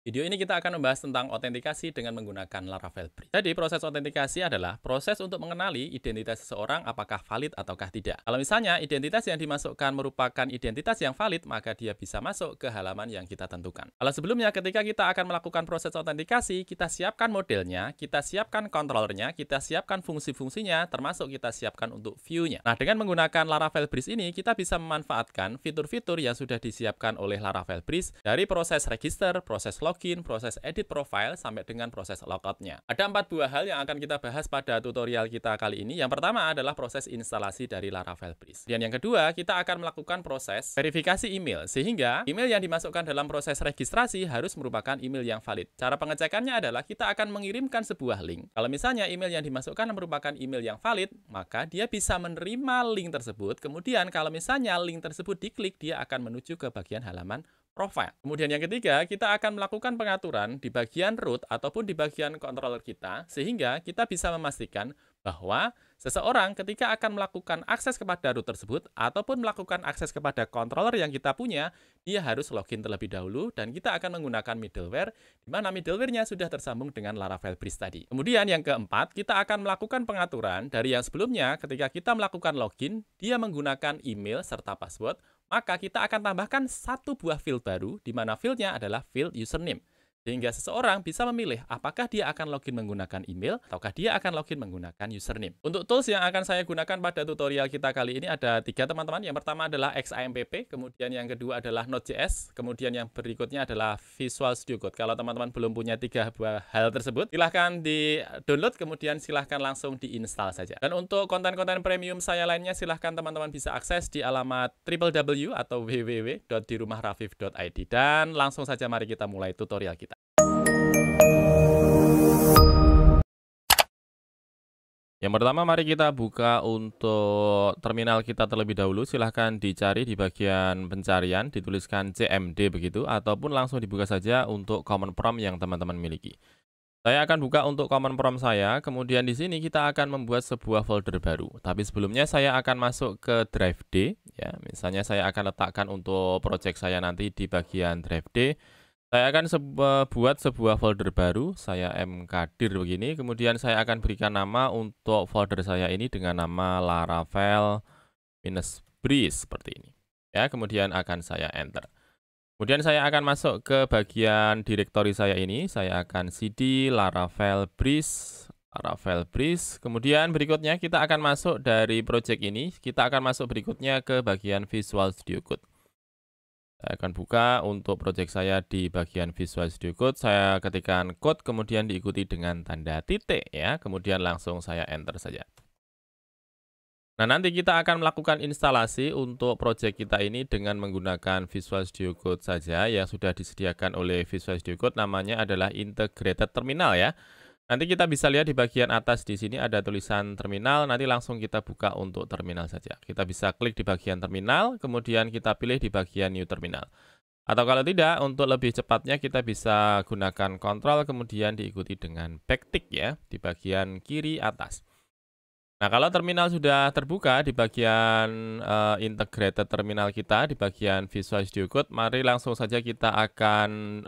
Video ini kita akan membahas tentang autentikasi dengan menggunakan Laravel Bridge. Jadi, proses autentikasi adalah proses untuk mengenali identitas seseorang apakah valid ataukah tidak. Kalau misalnya identitas yang dimasukkan merupakan identitas yang valid, maka dia bisa masuk ke halaman yang kita tentukan. Kalau sebelumnya, ketika kita akan melakukan proses autentikasi, kita siapkan modelnya, kita siapkan controllernya, kita siapkan fungsi-fungsinya, termasuk kita siapkan untuk view-nya. Nah, dengan menggunakan Laravel Bridge ini, kita bisa memanfaatkan fitur-fitur yang sudah disiapkan oleh Laravel Bridge dari proses register, proses login, proses edit profile, sampai dengan proses logout-nya. Ada 4 buah hal yang akan kita bahas pada tutorial kita kali ini. Yang pertama adalah proses instalasi dari Laravel Bridge. Dan yang kedua, kita akan melakukan proses verifikasi email, sehingga email yang dimasukkan dalam proses registrasi harus merupakan email yang valid. Cara pengecekannya adalah kita akan mengirimkan sebuah link. Kalau misalnya email yang dimasukkan merupakan email yang valid, maka dia bisa menerima link tersebut. Kemudian kalau misalnya link tersebut diklik, dia akan menuju ke bagian halaman profile. Kemudian yang ketiga, kita akan melakukan pengaturan di bagian root ataupun di bagian controller kita, sehingga kita bisa memastikan bahwa seseorang ketika akan melakukan akses kepada root tersebut ataupun melakukan akses kepada controller yang kita punya, dia harus login terlebih dahulu dan kita akan menggunakan middleware, di mana middleware-nya sudah tersambung dengan Laravel Bridge tadi. Kemudian yang keempat, kita akan melakukan pengaturan dari yang sebelumnya ketika kita melakukan login, dia menggunakan email serta password, maka kita akan tambahkan satu buah field baru, di mana fieldnya adalah field username. Sehingga seseorang bisa memilih apakah dia akan login menggunakan email ataukah dia akan login menggunakan username. Untuk tools yang akan saya gunakan pada tutorial kita kali ini ada 3 teman-teman. Yang pertama adalah XAMPP, kemudian yang kedua adalah Node.js, kemudian yang berikutnya adalah Visual Studio Code. Kalau teman-teman belum punya 3 buah hal tersebut, silahkan di-download, kemudian silahkan langsung di-install saja. Dan untuk konten-konten premium saya lainnya, silahkan teman-teman bisa akses di alamat www atau www.dirumahrafiv.id. Dan langsung saja mari kita mulai tutorial kita. Yang pertama, mari kita buka untuk terminal kita terlebih dahulu. Silahkan dicari di bagian pencarian, dituliskan CMD begitu, ataupun langsung dibuka saja untuk common prompt yang teman-teman miliki. Saya akan buka untuk common prompt saya, kemudian di sini kita akan membuat sebuah folder baru. Tapi sebelumnya saya akan masuk ke drive D, ya. Misalnya saya akan letakkan untuk project saya nanti di bagian drive D. Saya akan buat sebuah folder baru, saya mkdir begini, kemudian saya akan berikan nama untuk folder saya ini dengan nama Laravel-Bridge seperti ini. Ya, kemudian akan saya enter. Kemudian saya akan masuk ke bagian directory saya ini, saya akan cd Laravel Bridge, kemudian berikutnya kita akan masuk dari project ini, kita akan masuk berikutnya ke bagian Visual Studio Code. Saya akan buka untuk project saya di bagian Visual Studio Code. Saya ketikkan code, kemudian diikuti dengan tanda titik ya. Kemudian langsung saya enter saja. Nah, nanti kita akan melakukan instalasi untuk project kita ini dengan menggunakan Visual Studio Code saja yang sudah disediakan oleh Visual Studio Code. Namanya adalah Integrated Terminal ya. Nanti kita bisa lihat di bagian atas di sini ada tulisan terminal, nanti langsung kita buka untuk terminal saja. Kita bisa klik di bagian terminal, kemudian kita pilih di bagian new terminal. Atau kalau tidak, untuk lebih cepatnya kita bisa gunakan kontrol, kemudian diikuti dengan backtick ya, di bagian kiri atas. Nah, kalau terminal sudah terbuka di bagian integrated terminal kita, di bagian Visual Studio Code, mari langsung saja kita akan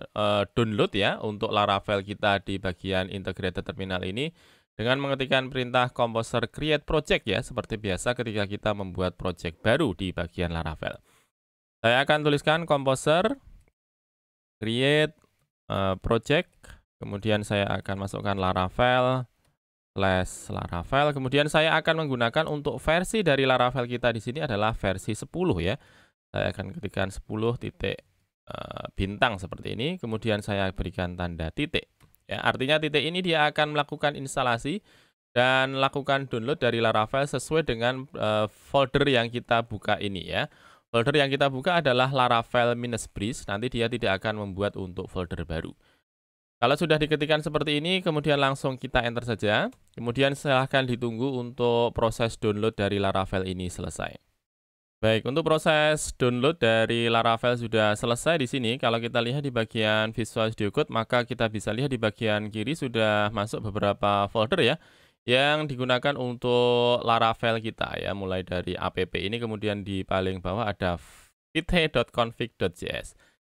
download ya untuk Laravel kita di bagian integrated terminal ini dengan mengetikkan perintah composer create project ya, seperti biasa ketika kita membuat project baru di bagian Laravel. Saya akan tuliskan composer create project, kemudian saya akan masukkan Laravel kemudian saya akan menggunakan untuk versi dari Laravel kita di sini adalah versi 10 ya. Saya akan ketikkan 10 titik bintang seperti ini, kemudian saya berikan tanda titik. Ya, artinya titik ini dia akan melakukan instalasi dan lakukan download dari Laravel sesuai dengan folder yang kita buka ini ya. Folder yang kita buka adalah Laravel-Bridge, nanti dia tidak akan membuat untuk folder baru. Kalau sudah diketikkan seperti ini, kemudian langsung kita enter saja. Kemudian silahkan ditunggu untuk proses download dari Laravel ini selesai. Baik, untuk proses download dari Laravel sudah selesai di sini. Kalau kita lihat di bagian Visual Studio Code, maka kita bisa lihat di bagian kiri sudah masuk beberapa folder ya, yang digunakan untuk Laravel kita ya, mulai dari app ini, kemudian di paling bawah ada vite.config.js.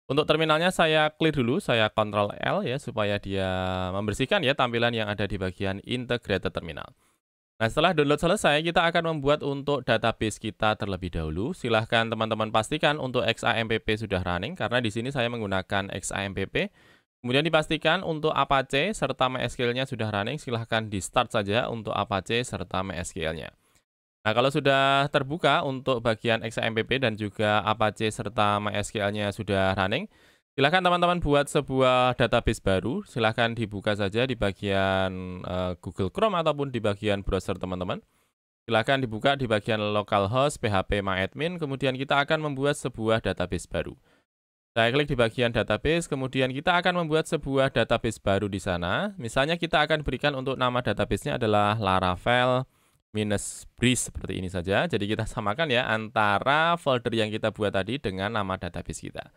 Untuk terminalnya saya clear dulu, saya Ctrl L ya, supaya dia membersihkan ya tampilan yang ada di bagian integrated terminal. Nah, setelah download selesai, kita akan membuat untuk database kita terlebih dahulu. Silahkan teman-teman pastikan untuk XAMPP sudah running, karena di sini saya menggunakan XAMPP. Kemudian dipastikan untuk Apache serta MySQL-nya sudah running, silahkan di start saja untuk Apache serta MySQL-nya. Nah, kalau sudah terbuka untuk bagian XAMPP dan juga Apache serta MySQL-nya sudah running, silahkan teman-teman buat sebuah database baru. Silahkan dibuka saja di bagian Google Chrome ataupun di bagian browser teman-teman. Silahkan dibuka di bagian localhost phpMyAdmin, kemudian kita akan membuat sebuah database baru. Saya klik di bagian database, kemudian kita akan membuat sebuah database baru di sana. Misalnya kita akan berikan untuk nama database-nya adalah Laravel -breeze seperti ini saja. Jadi kita samakan ya antara folder yang kita buat tadi dengan nama database kita.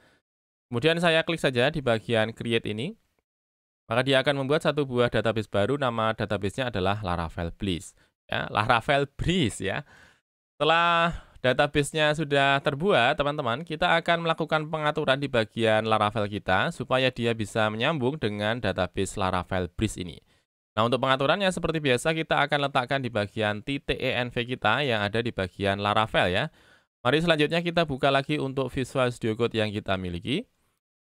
Kemudian saya klik saja di bagian create ini. Maka dia akan membuat satu buah database baru, nama database-nya adalah Laravel Breeze. Ya, Laravel Breeze ya. Setelah database-nya sudah terbuat, teman-teman, kita akan melakukan pengaturan di bagian Laravel kita supaya dia bisa menyambung dengan database Laravel Breeze ini. Nah, untuk pengaturannya seperti biasa kita akan letakkan di bagian .env kita yang ada di bagian Laravel ya. Mari selanjutnya kita buka lagi untuk Visual Studio Code yang kita miliki.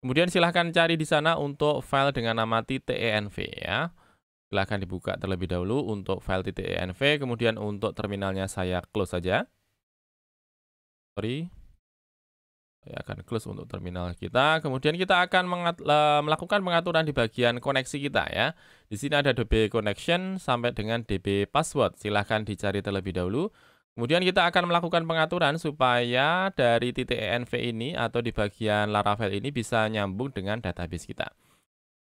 Kemudian silahkan cari di sana untuk file dengan nama .env ya. Silahkan dibuka terlebih dahulu untuk file .env, kemudian untuk terminalnya saya close saja. Sorry. Saya akan close untuk terminal kita. Kemudian kita akan melakukan pengaturan di bagian koneksi kita ya. Di sini ada DB connection sampai dengan DB password. Silahkan dicari terlebih dahulu. Kemudian kita akan melakukan pengaturan supaya dari .env ini atau di bagian Laravel ini bisa nyambung dengan database kita.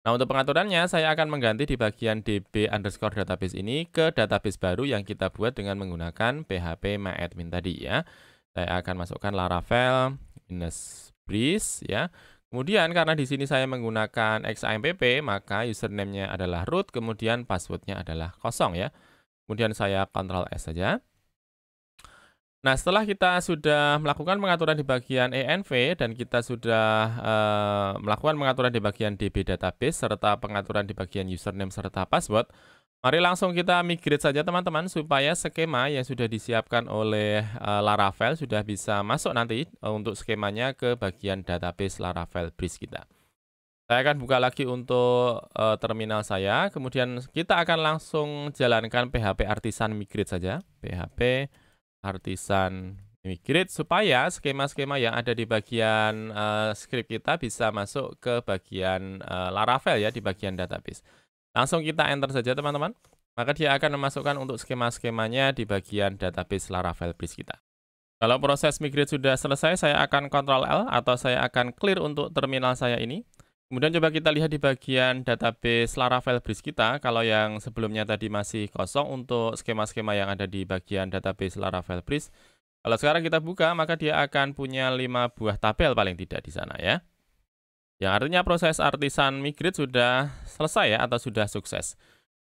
Nah, untuk pengaturannya saya akan mengganti di bagian db_database ini ke database baru yang kita buat dengan menggunakan phpMyAdmin tadi ya. Saya akan masukkan Laravel -breeze ya. Kemudian karena di sini saya menggunakan XAMPP, maka username-nya adalah root, kemudian password-nya adalah kosong ya. Kemudian saya Ctrl S saja. Nah, setelah kita sudah melakukan pengaturan di bagian env dan kita sudah melakukan pengaturan di bagian db database serta pengaturan di bagian username serta password, mari langsung kita migrate saja teman-teman supaya skema yang sudah disiapkan oleh Laravel sudah bisa masuk nanti untuk skemanya ke bagian database Laravel Breeze kita. Saya akan buka lagi untuk terminal saya, kemudian kita akan langsung jalankan PHP Artisan Migrate saja, PHP Artisan Migrate, supaya skema-skema yang ada di bagian script kita bisa masuk ke bagian Laravel ya, di bagian database. Langsung kita enter saja teman-teman, maka dia akan memasukkan untuk skema-skemanya di bagian database Laravel Breeze kita. Kalau proses migrate sudah selesai, saya akan Ctrl L atau saya akan clear untuk terminal saya ini. Kemudian coba kita lihat di bagian database Laravel Breeze kita, kalau yang sebelumnya tadi masih kosong untuk skema-skema yang ada di bagian database Laravel Breeze. Kalau sekarang kita buka, maka dia akan punya 5 buah tabel paling tidak di sana ya. Yang artinya proses artisan migrate sudah selesai ya, atau sudah sukses.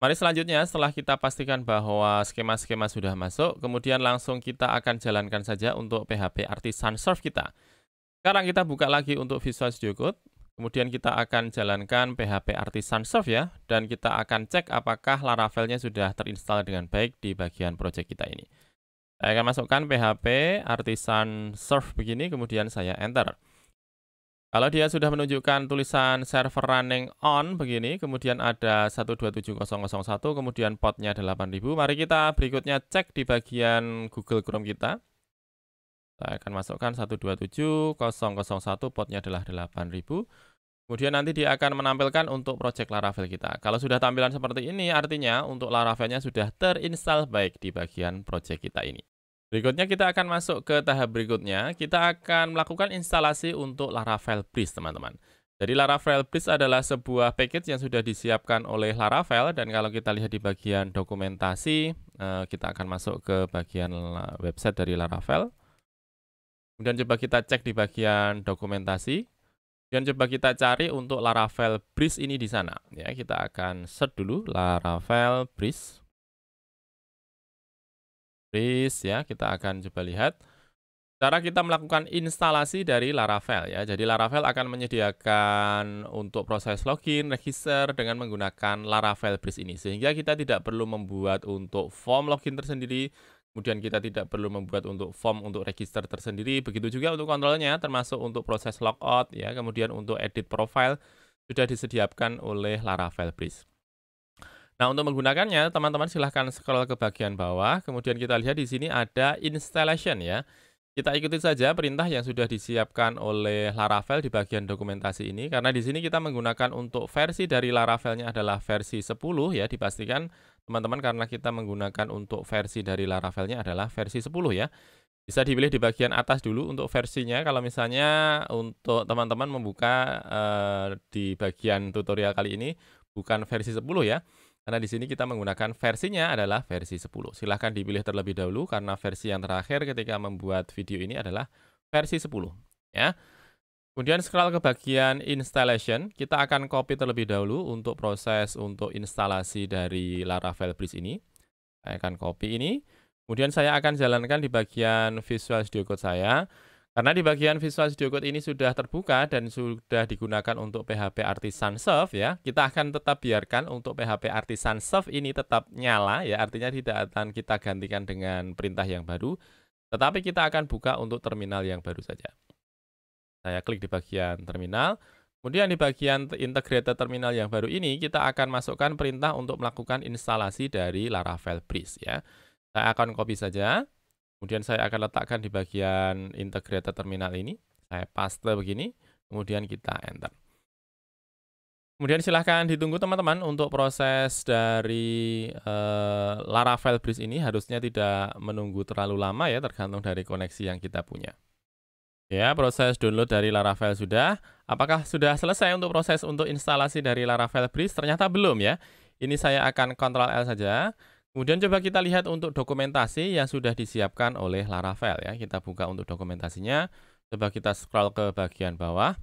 Mari selanjutnya setelah kita pastikan bahwa skema-skema sudah masuk, kemudian langsung kita akan jalankan saja untuk PHP Artisan Serve kita. Sekarang kita buka lagi untuk Visual Studio Code. Kemudian kita akan jalankan PHP Artisan Serve ya, dan kita akan cek apakah Laravelnya sudah terinstall dengan baik di bagian project kita ini. Saya akan masukkan PHP Artisan Serve begini, kemudian saya enter. Kalau dia sudah menunjukkan tulisan server running on begini, kemudian ada 127.0.0.1, kemudian portnya 8000, mari kita berikutnya cek di bagian Google Chrome kita. Saya akan masukkan 127.0.0.1, portnya adalah 8000. Kemudian nanti dia akan menampilkan untuk project Laravel kita. Kalau sudah tampilan seperti ini, artinya untuk Laravelnya sudah terinstall baik di bagian project kita ini. Berikutnya kita akan masuk ke tahap berikutnya. Kita akan melakukan instalasi untuk Laravel Breeze, teman-teman. Jadi Laravel Breeze adalah sebuah package yang sudah disiapkan oleh Laravel, dan kalau kita lihat di bagian dokumentasi, kita akan masuk ke bagian website dari Laravel. Kemudian coba kita cek di bagian dokumentasi. Dan coba kita cari untuk Laravel Breeze ini di sana. Ya, kita akan search dulu Laravel Breeze. Breeze ya, kita akan coba lihat. Cara kita melakukan instalasi dari Laravel ya. Jadi Laravel akan menyediakan untuk proses login, register dengan menggunakan Laravel Bridge ini. Sehingga kita tidak perlu membuat untuk form login tersendiri, kemudian kita tidak perlu membuat untuk form untuk register tersendiri. Begitu juga untuk kontrolnya, termasuk untuk proses logout ya, kemudian untuk edit profile sudah disediakan oleh Laravel Bridge. Nah, untuk menggunakannya, teman-teman silahkan scroll ke bagian bawah, kemudian kita lihat di sini ada installation ya. Kita ikuti saja perintah yang sudah disiapkan oleh Laravel di bagian dokumentasi ini, karena di sini kita menggunakan untuk versi dari Laravelnya adalah versi 10 ya, dipastikan teman-teman karena kita menggunakan untuk versi dari Laravelnya adalah versi 10 ya. Bisa dipilih di bagian atas dulu untuk versinya, kalau misalnya untuk teman-teman membuka di bagian tutorial kali ini bukan versi 10 ya. Karena di sini kita menggunakan versinya adalah versi 10. Silahkan dipilih terlebih dahulu karena versi yang terakhir ketika membuat video ini adalah versi 10. Ya. Kemudian scroll ke bagian installation, kita akan copy terlebih dahulu untuk proses untuk instalasi dari Laravel Bridge ini. Saya akan copy ini. Kemudian saya akan jalankan di bagian Visual Studio Code saya. Karena di bagian Visual Studio Code ini sudah terbuka dan sudah digunakan untuk PHP Artisan Serve ya, kita akan tetap biarkan untuk PHP Artisan Serve ini tetap nyala ya, artinya tidak akan kita gantikan dengan perintah yang baru, tetapi kita akan buka untuk terminal yang baru saja. Saya klik di bagian terminal, kemudian di bagian integrated terminal yang baru ini, kita akan masukkan perintah untuk melakukan instalasi dari Laravel Bridge ya. Saya akan copy saja. Kemudian saya akan letakkan di bagian integrated terminal ini. Saya paste begini, kemudian kita enter. Kemudian silahkan ditunggu teman-teman untuk proses dari Laravel Bridge ini harusnya tidak menunggu terlalu lama ya, tergantung dari koneksi yang kita punya. Ya, proses download dari Laravel sudah. Apakah sudah selesai untuk proses untuk instalasi dari Laravel Bridge? Ternyata belum ya. Ini saya akan Ctrl L saja. Kemudian coba kita lihat untuk dokumentasi yang sudah disiapkan oleh Laravel ya. Kita buka untuk dokumentasinya. Coba kita scroll ke bagian bawah.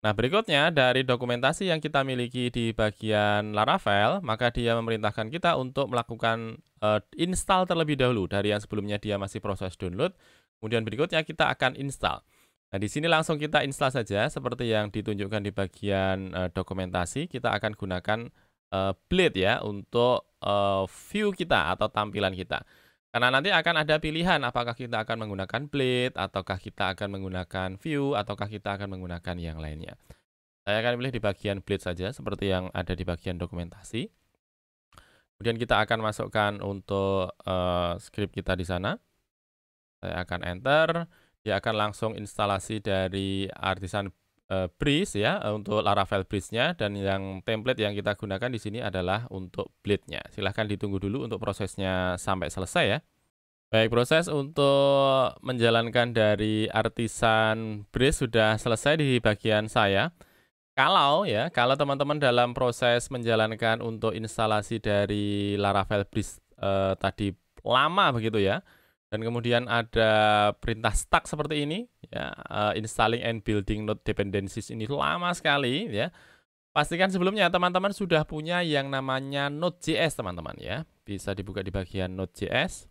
Nah, berikutnya dari dokumentasi yang kita miliki di bagian Laravel, maka dia memerintahkan kita untuk melakukan install terlebih dahulu dari yang sebelumnya dia masih proses download. Kemudian berikutnya kita akan install. Nah, di sini langsung kita install saja seperti yang ditunjukkan di bagian dokumentasi. Kita akan gunakan Blade ya untuk view kita atau tampilan kita. Karena nanti akan ada pilihan apakah kita akan menggunakan Blade, ataukah kita akan menggunakan view, ataukah kita akan menggunakan yang lainnya. Saya akan pilih di bagian Blade saja seperti yang ada di bagian dokumentasi. Kemudian kita akan masukkan untuk script kita di sana. Saya akan enter, dia akan langsung instalasi dari Artisan Bridge ya untuk Laravel Bridge-nya, dan yang template yang kita gunakan di sini adalah untuk Blade-nya. Silahkan ditunggu dulu untuk prosesnya sampai selesai ya. Baik, proses untuk menjalankan dari Artisan Bridge sudah selesai di bagian saya. Kalau teman-teman dalam proses menjalankan untuk instalasi dari Laravel Bridge tadi lama begitu ya, dan kemudian ada perintah stuck seperti ini ya, installing and building node dependencies ini lama sekali ya. Pastikan sebelumnya teman-teman sudah punya yang namanya Node.js teman-teman ya. Bisa dibuka di bagian nodejs.org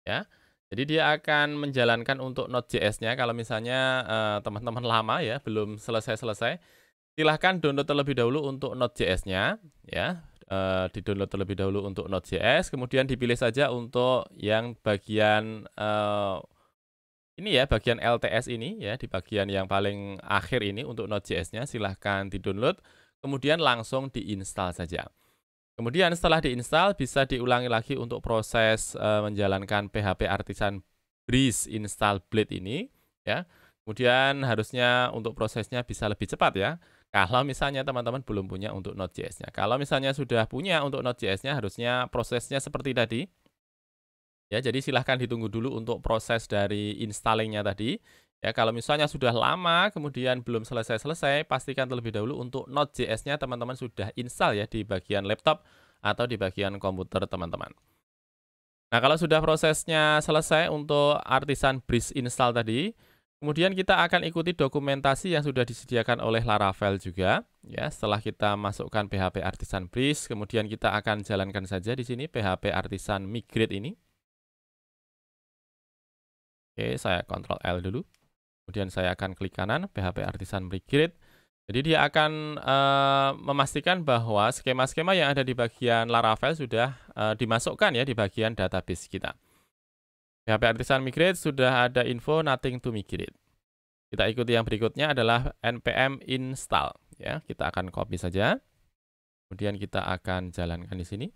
ya. Jadi dia akan menjalankan untuk Node.js-nya kalau misalnya teman-teman lama ya, belum selesai-selesai. Silahkan download terlebih dahulu untuk Node.js-nya ya. Di-download terlebih dahulu untuk Node.js, kemudian dipilih saja untuk yang bagian ini ya, bagian LTS ini ya, di bagian yang paling akhir ini untuk Node.js-nya silahkan di-download, kemudian langsung diinstal saja. Kemudian setelah diinstal bisa diulangi lagi untuk proses menjalankan PHP Artisan Bridge install Blade ini ya. Kemudian harusnya untuk prosesnya bisa lebih cepat ya. Kalau misalnya teman-teman belum punya untuk Node.js-nya. Kalau misalnya sudah punya untuk Node.js-nya, harusnya prosesnya seperti tadi. Ya, jadi silahkan ditunggu dulu untuk proses dari installing-nya tadi. Ya, kalau misalnya sudah lama, kemudian belum selesai-selesai, pastikan terlebih dahulu untuk Node.js-nya teman-teman sudah install ya di bagian laptop atau di bagian komputer teman-teman. Nah, kalau sudah prosesnya selesai untuk Artisan Bridge install tadi, kemudian kita akan ikuti dokumentasi yang sudah disediakan oleh Laravel juga. Ya, setelah kita masukkan PHP Artisan Bridge, kemudian kita akan jalankan saja di sini PHP Artisan Migrate ini. Oke, saya Ctrl L dulu. Kemudian saya akan klik kanan, PHP Artisan Migrate. Jadi dia akan memastikan bahwa skema-skema yang ada di bagian Laravel sudah dimasukkan ya di bagian database kita. PHP Artisan Migrate sudah ada info nothing to migrate. Kita ikuti yang berikutnya adalah npm install. Ya, kita akan copy saja. Kemudian kita akan jalankan di sini.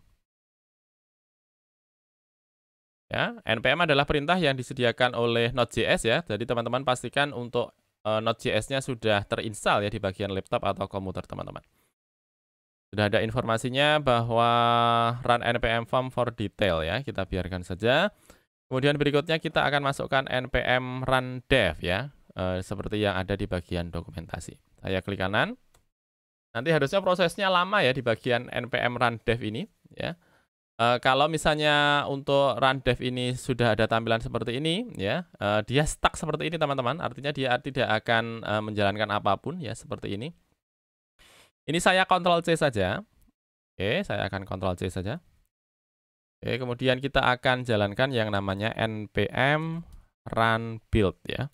Ya, npm adalah perintah yang disediakan oleh Node.js ya. Jadi teman-teman pastikan untuk Node.js-nya sudah terinstall ya di bagian laptop atau komputer teman-teman. Sudah ada informasinya bahwa run npm form for detail ya. Kita biarkan saja. Kemudian berikutnya kita akan masukkan npm run dev ya. Seperti yang ada di bagian dokumentasi. Saya klik kanan. Nanti harusnya prosesnya lama ya di bagian npm run dev ini ya. Kalau misalnya untuk run dev ini sudah ada tampilan seperti ini ya, dia stuck seperti ini teman-teman, artinya dia tidak akan menjalankan apapun ya seperti ini. Ini saya Ctrl C saja. Oke, saya akan Ctrl C saja. Oke, kemudian kita akan jalankan yang namanya npm run build ya.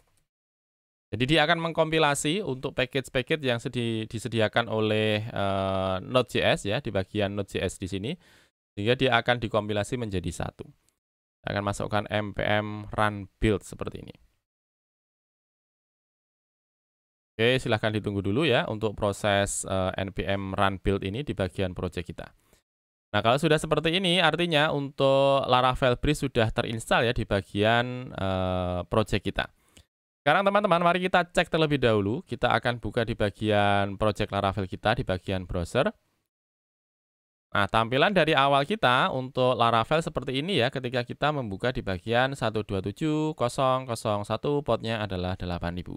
Jadi dia akan mengkompilasi untuk package-package yang disediakan oleh Node.js ya di bagian Node.js di sini. Sehingga dia akan dikompilasi menjadi satu. Saya akan masukkan npm run build seperti ini. Oke, silahkan ditunggu dulu ya untuk proses npm run build ini di bagian project kita. Nah, kalau sudah seperti ini, artinya untuk Laravel Bridge sudah terinstall ya di bagian project kita. Sekarang teman-teman, mari kita cek terlebih dahulu. Kita akan buka di bagian project Laravel kita di bagian browser. Nah, tampilan dari awal kita untuk Laravel seperti ini ya, ketika kita membuka di bagian 127.0.0.1, portnya adalah 8000.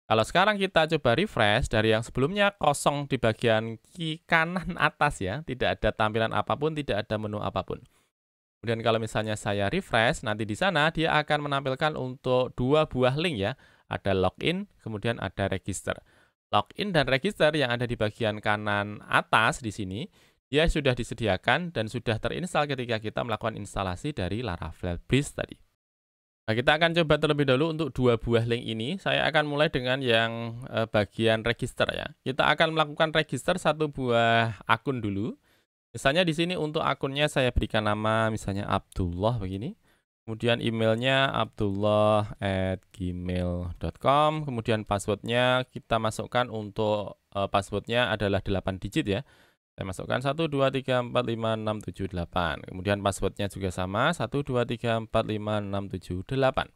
Kalau sekarang kita coba refresh, dari yang sebelumnya kosong di bagian kanan atas ya, tidak ada tampilan apapun, tidak ada menu apapun. Kemudian kalau misalnya saya refresh, nanti di sana dia akan menampilkan untuk dua buah link ya, ada login, kemudian ada register. Login dan register yang ada di bagian kanan atas di sini, dia sudah disediakan dan sudah terinstall ketika kita melakukan instalasi dari Laravel Bridge tadi. Nah, kita akan coba terlebih dahulu untuk dua buah link ini. Saya akan mulai dengan yang bagian register ya. Kita akan melakukan register satu buah akun dulu. Misalnya di sini untuk akunnya saya berikan nama misalnya Abdullah begini. Kemudian emailnya abdullah@gmail.com. Kemudian passwordnya kita masukkan untuk passwordnya adalah 8 digit ya. Saya masukkan 1, 2, 3, 4, 5, 6, 7, 8. Kemudian passwordnya juga sama, 1, 2, 3, 4, 5, 6, 7, 8.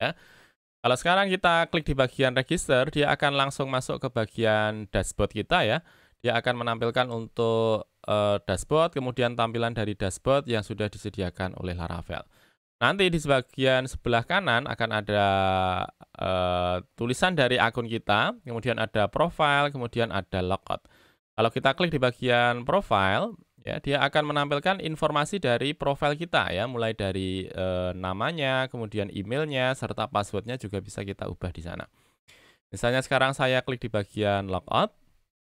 Ya. Kalau sekarang kita klik di bagian register, dia akan langsung masuk ke bagian dashboard kita ya. Dia akan menampilkan untuk dashboard, kemudian tampilan dari dashboard yang sudah disediakan oleh Laravel. Nanti di bagian sebelah kanan akan ada tulisan dari akun kita, kemudian ada profile, kemudian ada logout. Kalau kita klik di bagian profile, ya, dia akan menampilkan informasi dari profil kita ya, mulai dari namanya, kemudian emailnya, serta passwordnya juga bisa kita ubah di sana. Misalnya sekarang saya klik di bagian logout,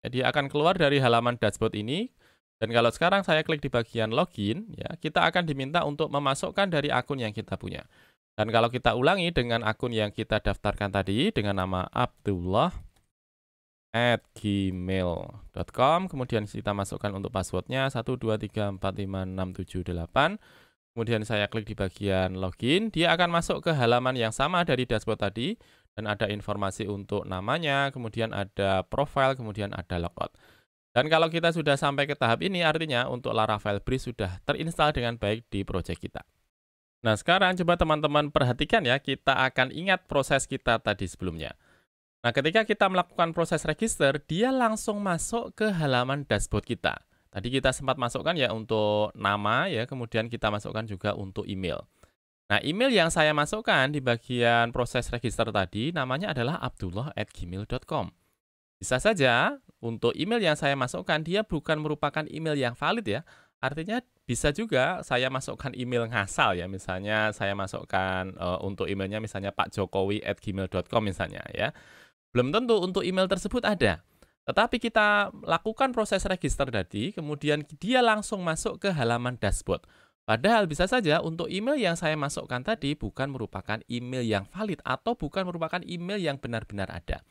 ya, dia akan keluar dari halaman dashboard ini. Dan kalau sekarang saya klik di bagian login, ya, kita akan diminta untuk memasukkan dari akun yang kita punya. Dan kalau kita ulangi dengan akun yang kita daftarkan tadi dengan nama abdullah@gmail.com, kemudian kita masukkan untuk passwordnya 1, 2, 3, 4, 5, 6, 7, 8. Kemudian saya klik di bagian login, dia akan masuk ke halaman yang sama dari dashboard tadi, dan ada informasi untuk namanya, kemudian ada profile, kemudian ada logout. Dan kalau kita sudah sampai ke tahap ini, artinya untuk Laravel Bridge sudah terinstall dengan baik di project kita. Nah, sekarang coba teman-teman perhatikan ya, kita akan ingat proses kita tadi sebelumnya. Nah, ketika kita melakukan proses register, dia langsung masuk ke halaman dashboard kita. Tadi kita sempat masukkan ya untuk nama ya, kemudian kita masukkan juga untuk email. Nah, email yang saya masukkan di bagian proses register tadi namanya adalah abdullah@gmail.com. Bisa saja untuk email yang saya masukkan dia bukan merupakan email yang valid ya. Artinya bisa juga saya masukkan email ngasal ya. Misalnya saya masukkan untuk emailnya misalnya pakjokowi@gmail.com misalnya ya. Belum tentu untuk email tersebut ada. Tetapi kita lakukan proses register tadi, kemudian dia langsung masuk ke halaman dashboard. Padahal bisa saja untuk email yang saya masukkan tadi bukan merupakan email yang valid atau bukan merupakan email yang benar-benar ada.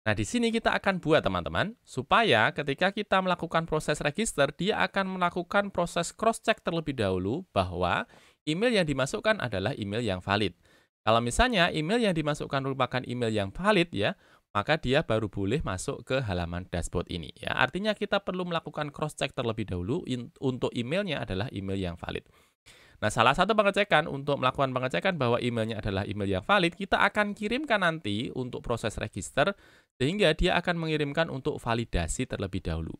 Nah, di sini kita akan buat teman-teman, supaya ketika kita melakukan proses register, dia akan melakukan proses cross-check terlebih dahulu bahwa email yang dimasukkan adalah email yang valid. Kalau misalnya email yang dimasukkan merupakan email yang valid ya, maka dia baru boleh masuk ke halaman dashboard ini. Ya, artinya kita perlu melakukan cross-check terlebih dahulu untuk emailnya adalah email yang valid. Nah, salah satu pengecekan untuk melakukan pengecekan bahwa emailnya adalah email yang valid, kita akan kirimkan nanti untuk proses register, sehingga dia akan mengirimkan untuk validasi terlebih dahulu.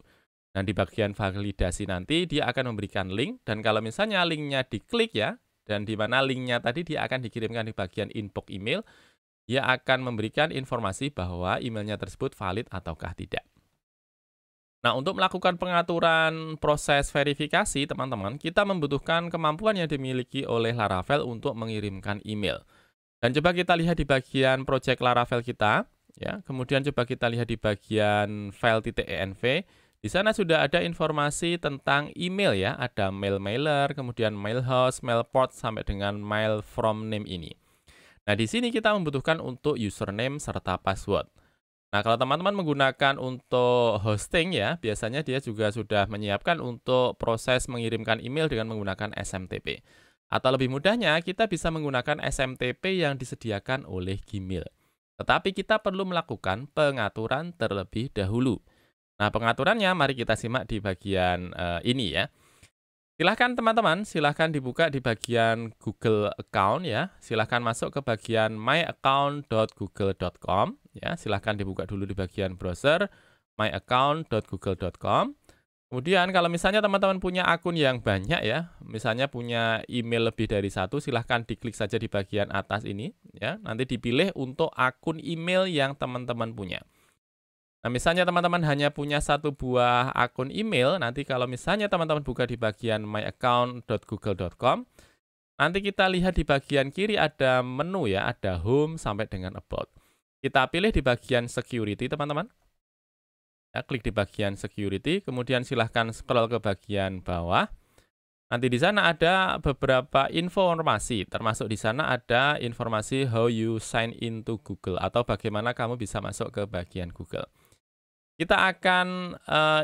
Nah, di bagian validasi nanti dia akan memberikan link, dan kalau misalnya linknya diklik ya, dan di mana linknya tadi dia akan dikirimkan di bagian inbox email, dia akan memberikan informasi bahwa emailnya tersebut valid ataukah tidak. Nah, untuk melakukan pengaturan proses verifikasi, teman-teman, kita membutuhkan kemampuan yang dimiliki oleh Laravel untuk mengirimkan email. Dan coba kita lihat di bagian project Laravel kita, ya. Kemudian coba kita lihat di bagian file.env. Di sana sudah ada informasi tentang email ya, ada mail mailer, kemudian mail host, mail port sampai dengan mail from name ini. Nah, di sini kita membutuhkan untuk username serta password. Nah, kalau teman-teman menggunakan untuk hosting ya, biasanya dia juga sudah menyiapkan untuk proses mengirimkan email dengan menggunakan SMTP. Atau lebih mudahnya, kita bisa menggunakan SMTP yang disediakan oleh Gmail. Tetapi kita perlu melakukan pengaturan terlebih dahulu. Nah, pengaturannya mari kita simak di bagian ini ya. Silahkan teman-teman, silahkan dibuka di bagian Google Account ya. Silahkan masuk ke bagian myaccount.google.com ya. Silahkan dibuka dulu di bagian browser myaccount.google.com. Kemudian kalau misalnya teman-teman punya akun yang banyak ya, misalnya punya email lebih dari satu, silahkan diklik saja di bagian atas ini ya. Nanti dipilih untuk akun email yang teman-teman punya. Nah, misalnya teman-teman hanya punya satu buah akun email, nanti kalau misalnya teman-teman buka di bagian myaccount.google.com, nanti kita lihat di bagian kiri ada menu ya, ada home sampai dengan about. Kita pilih di bagian security, teman-teman. Ya, klik di bagian security, kemudian silahkan scroll ke bagian bawah. Nanti di sana ada beberapa informasi, termasuk di sana ada informasi how you sign into Google, atau bagaimana kamu bisa masuk ke bagian Google. Kita akan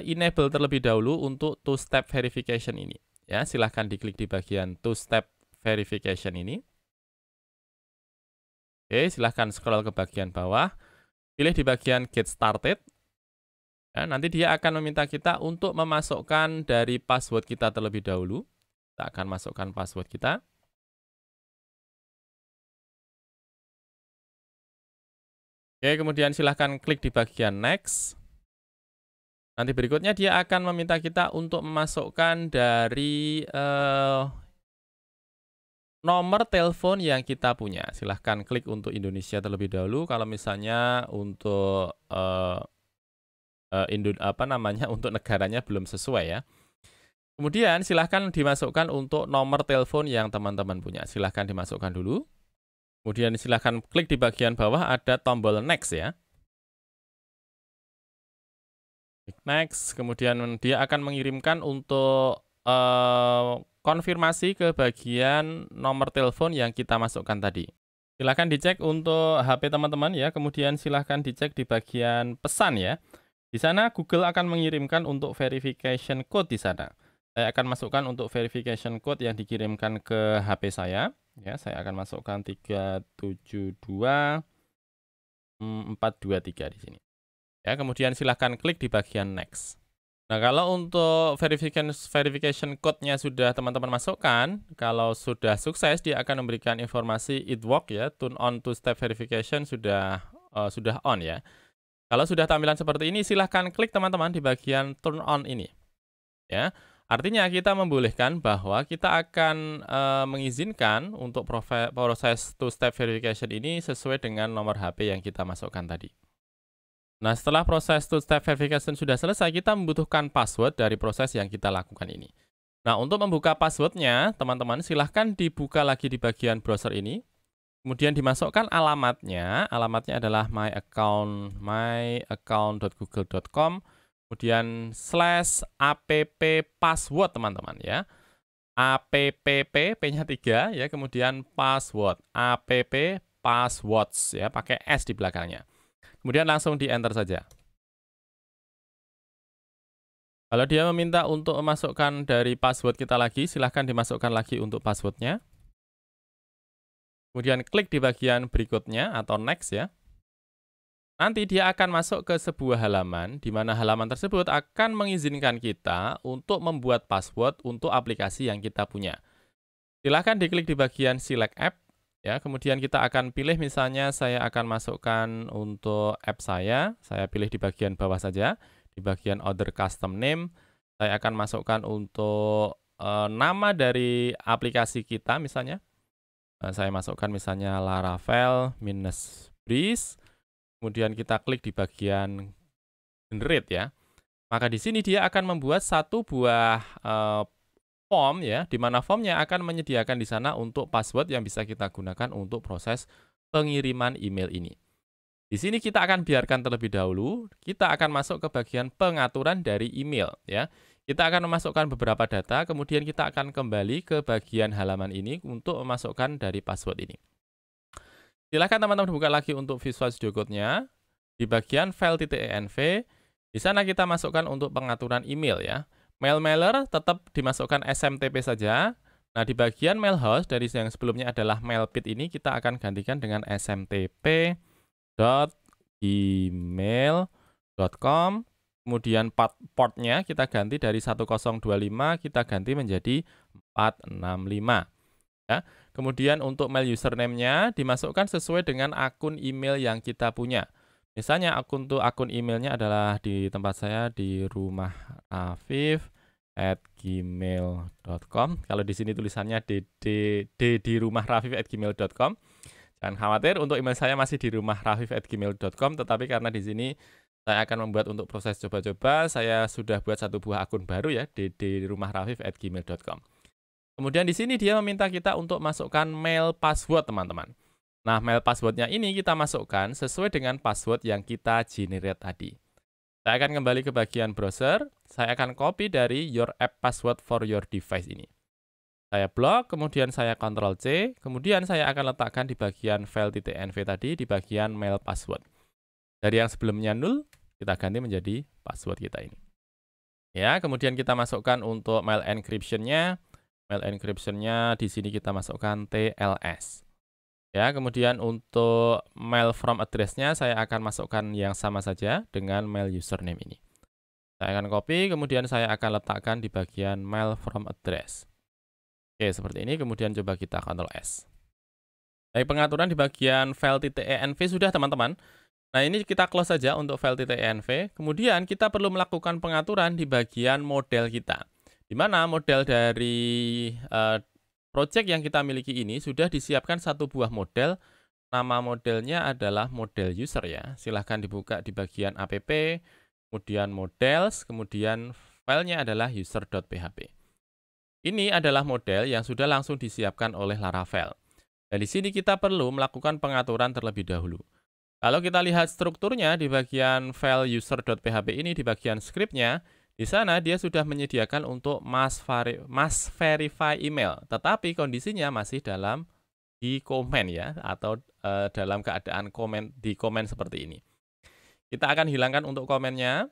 enable terlebih dahulu untuk two-step verification ini. Ya, silahkan diklik di bagian two-step verification ini. Oke, silahkan scroll ke bagian bawah. Pilih di bagian get started. Ya, nanti dia akan meminta kita untuk memasukkan dari password kita terlebih dahulu. Kita akan masukkan password kita. Oke, kemudian silahkan klik di bagian next. Nanti berikutnya dia akan meminta kita untuk memasukkan dari nomor telepon yang kita punya. Silahkan klik untuk Indonesia terlebih dahulu. Kalau misalnya untuk untuk negaranya belum sesuai ya. Kemudian silahkan dimasukkan untuk nomor telepon yang teman-teman punya. Silahkan dimasukkan dulu. Kemudian silahkan klik di bagian bawah ada tombol next ya. Next, kemudian dia akan mengirimkan untuk konfirmasi ke bagian nomor telepon yang kita masukkan tadi. Silahkan dicek untuk HP teman-teman ya, kemudian silahkan dicek di bagian pesan ya. Di sana Google akan mengirimkan untuk verification code di sana. Saya akan masukkan untuk verification code yang dikirimkan ke HP saya. Ya, saya akan masukkan 372423 di sini. Ya, kemudian silahkan klik di bagian next. Nah, kalau untuk verification code-nya sudah teman-teman masukkan, kalau sudah sukses, dia akan memberikan informasi it work ya, turn on two-step verification sudah on ya. Kalau sudah tampilan seperti ini, silahkan klik teman-teman di bagian turn on ini. Ya, artinya kita membolehkan bahwa kita akan mengizinkan untuk proses two-step verification ini sesuai dengan nomor HP yang kita masukkan tadi. Nah, setelah proses two-step verification sudah selesai, kita membutuhkan password dari proses yang kita lakukan ini. Nah, untuk membuka passwordnya, teman-teman silahkan dibuka lagi di bagian browser ini. Kemudian dimasukkan alamatnya. Alamatnya adalah myaccount.google.com. Kemudian /app password, teman-teman ya. APPP, P-nya 3 ya, kemudian password, APP passwords ya, pakai S di belakangnya. Kemudian langsung di-enter saja. Kalau dia meminta untuk memasukkan dari password kita lagi, silahkan dimasukkan lagi untuk passwordnya. Kemudian klik di bagian berikutnya atau next ya. Nanti dia akan masuk ke sebuah halaman, di mana halaman tersebut akan mengizinkan kita untuk membuat password untuk aplikasi yang kita punya. Silahkan diklik di bagian select app, ya. Kemudian kita akan pilih misalnya saya akan masukkan untuk app saya pilih di bagian bawah saja, di bagian order custom name, saya akan masukkan untuk nama dari aplikasi kita misalnya. Saya masukkan misalnya Laravel-Breeze, kemudian kita klik di bagian generate ya. Maka di sini dia akan membuat satu buah form ya, di mana formnya akan menyediakan di sana untuk password yang bisa kita gunakan untuk proses pengiriman email ini. Di sini kita akan biarkan terlebih dahulu, kita akan masuk ke bagian pengaturan dari email ya. Kita akan memasukkan beberapa data, kemudian kita akan kembali ke bagian halaman ini untuk memasukkan dari password ini. Silahkan teman-teman buka lagi untuk Visual Studio Code-nya. Di bagian file.env, di sana kita masukkan untuk pengaturan email ya. Mail mailer tetap dimasukkan SMTP saja. Nah, di bagian mail host dari yang sebelumnya adalah mailpit ini kita akan gantikan dengan smtp.gmail.com. Kemudian portnya kita ganti dari 1025 kita ganti menjadi 465. Ya. Kemudian untuk mail username-nya dimasukkan sesuai dengan akun email yang kita punya. Misalnya akun emailnya adalah di tempat saya di rumahrafif@gmail.com. Kalau di sini tulisannya di rumahrafif@gmail.com. Jangan khawatir, untuk email saya masih di rumahrafif@gmail.com, tetapi karena di sini saya akan membuat untuk proses coba-coba, saya sudah buat satu buah akun baru ya, di rumahrafif@gmail.com. Kemudian di sini dia meminta kita untuk masukkan mail password, teman-teman. Nah, mail passwordnya ini kita masukkan sesuai dengan password yang kita generate tadi. Saya akan kembali ke bagian browser, saya akan copy dari your app password for your device ini. Saya blok, kemudian saya Ctrl+C, kemudian saya akan letakkan di bagian file.env tadi, di bagian mail password. Dari yang sebelumnya 0, kita ganti menjadi password kita ini. Ya, kemudian kita masukkan untuk mail encryption-nya. Mail encryption-nya di sini kita masukkan TLS. Ya, kemudian untuk mail from address-nya saya akan masukkan yang sama saja dengan mail username ini. Saya akan copy, kemudian saya akan letakkan di bagian mail from address. Oke, seperti ini, kemudian coba kita Ctrl+S. Baik, pengaturan di bagian file.env sudah, teman-teman. Nah, ini kita close saja untuk file.env. Kemudian kita perlu melakukan pengaturan di bagian model kita. Di mana model dari project yang kita miliki ini sudah disiapkan satu buah model. Nama modelnya adalah model user ya. Silahkan dibuka di bagian app, kemudian models, kemudian filenya adalah user.php. Ini adalah model yang sudah langsung disiapkan oleh Laravel. Dan di sini kita perlu melakukan pengaturan terlebih dahulu. Kalau kita lihat strukturnya di bagian file user.php ini, di bagian script-nya, di sana dia sudah menyediakan untuk mass verify email, tetapi kondisinya masih dalam di comment ya, atau dalam keadaan di comment seperti ini. Kita akan hilangkan untuk komennya.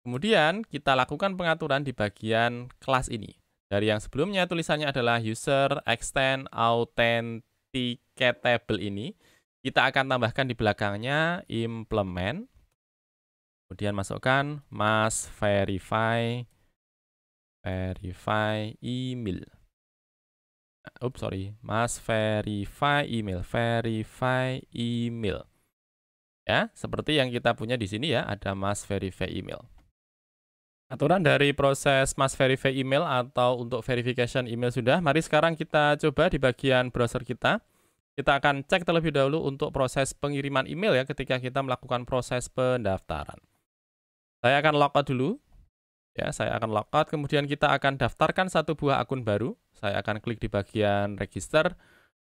Kemudian kita lakukan pengaturan di bagian kelas ini. Dari yang sebelumnya tulisannya adalah user extend authenticatable ini. Kita akan tambahkan di belakangnya implement, kemudian masukkan mass verify email. Mass verify email. Ya, seperti yang kita punya di sini ya, ada mass verify email. Aturan dari proses mass verify email atau untuk verification email sudah. Mari sekarang kita coba di bagian browser kita. Kita akan cek terlebih dahulu untuk proses pengiriman email ya ketika kita melakukan proses pendaftaran. Saya akan logout dulu. Ya, saya akan logout, kemudian kita akan daftarkan satu buah akun baru. Saya akan klik di bagian register.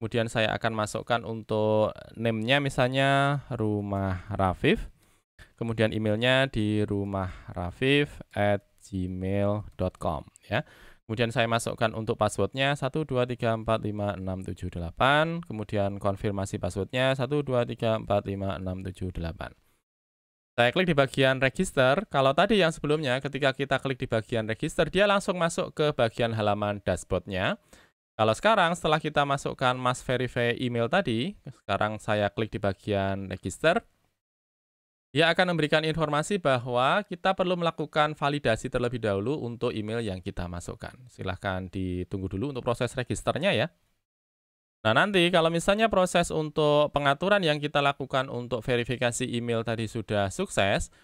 Kemudian saya akan masukkan untuk name-nya misalnya Rumah Rafif. Kemudian emailnya di rumahrafif@gmail.com ya. Kemudian saya masukkan untuk passwordnya 123456778, kemudian konfirmasi passwordnya 123456778. Saya klik di bagian register. Kalau tadi yang sebelumnya ketika kita klik di bagian register, dia langsung masuk ke bagian halaman dashboard-nya. Kalau sekarang setelah kita masukkan Mas Verify email tadi, sekarang saya klik di bagian register, dia akan memberikan informasi bahwa kita perlu melakukan validasi terlebih dahulu untuk email yang kita masukkan. Silahkan ditunggu dulu untuk proses registernya ya. Nah, nanti kalau misalnya proses untuk pengaturan yang kita lakukan untuk verifikasi email tadi sudah sukses,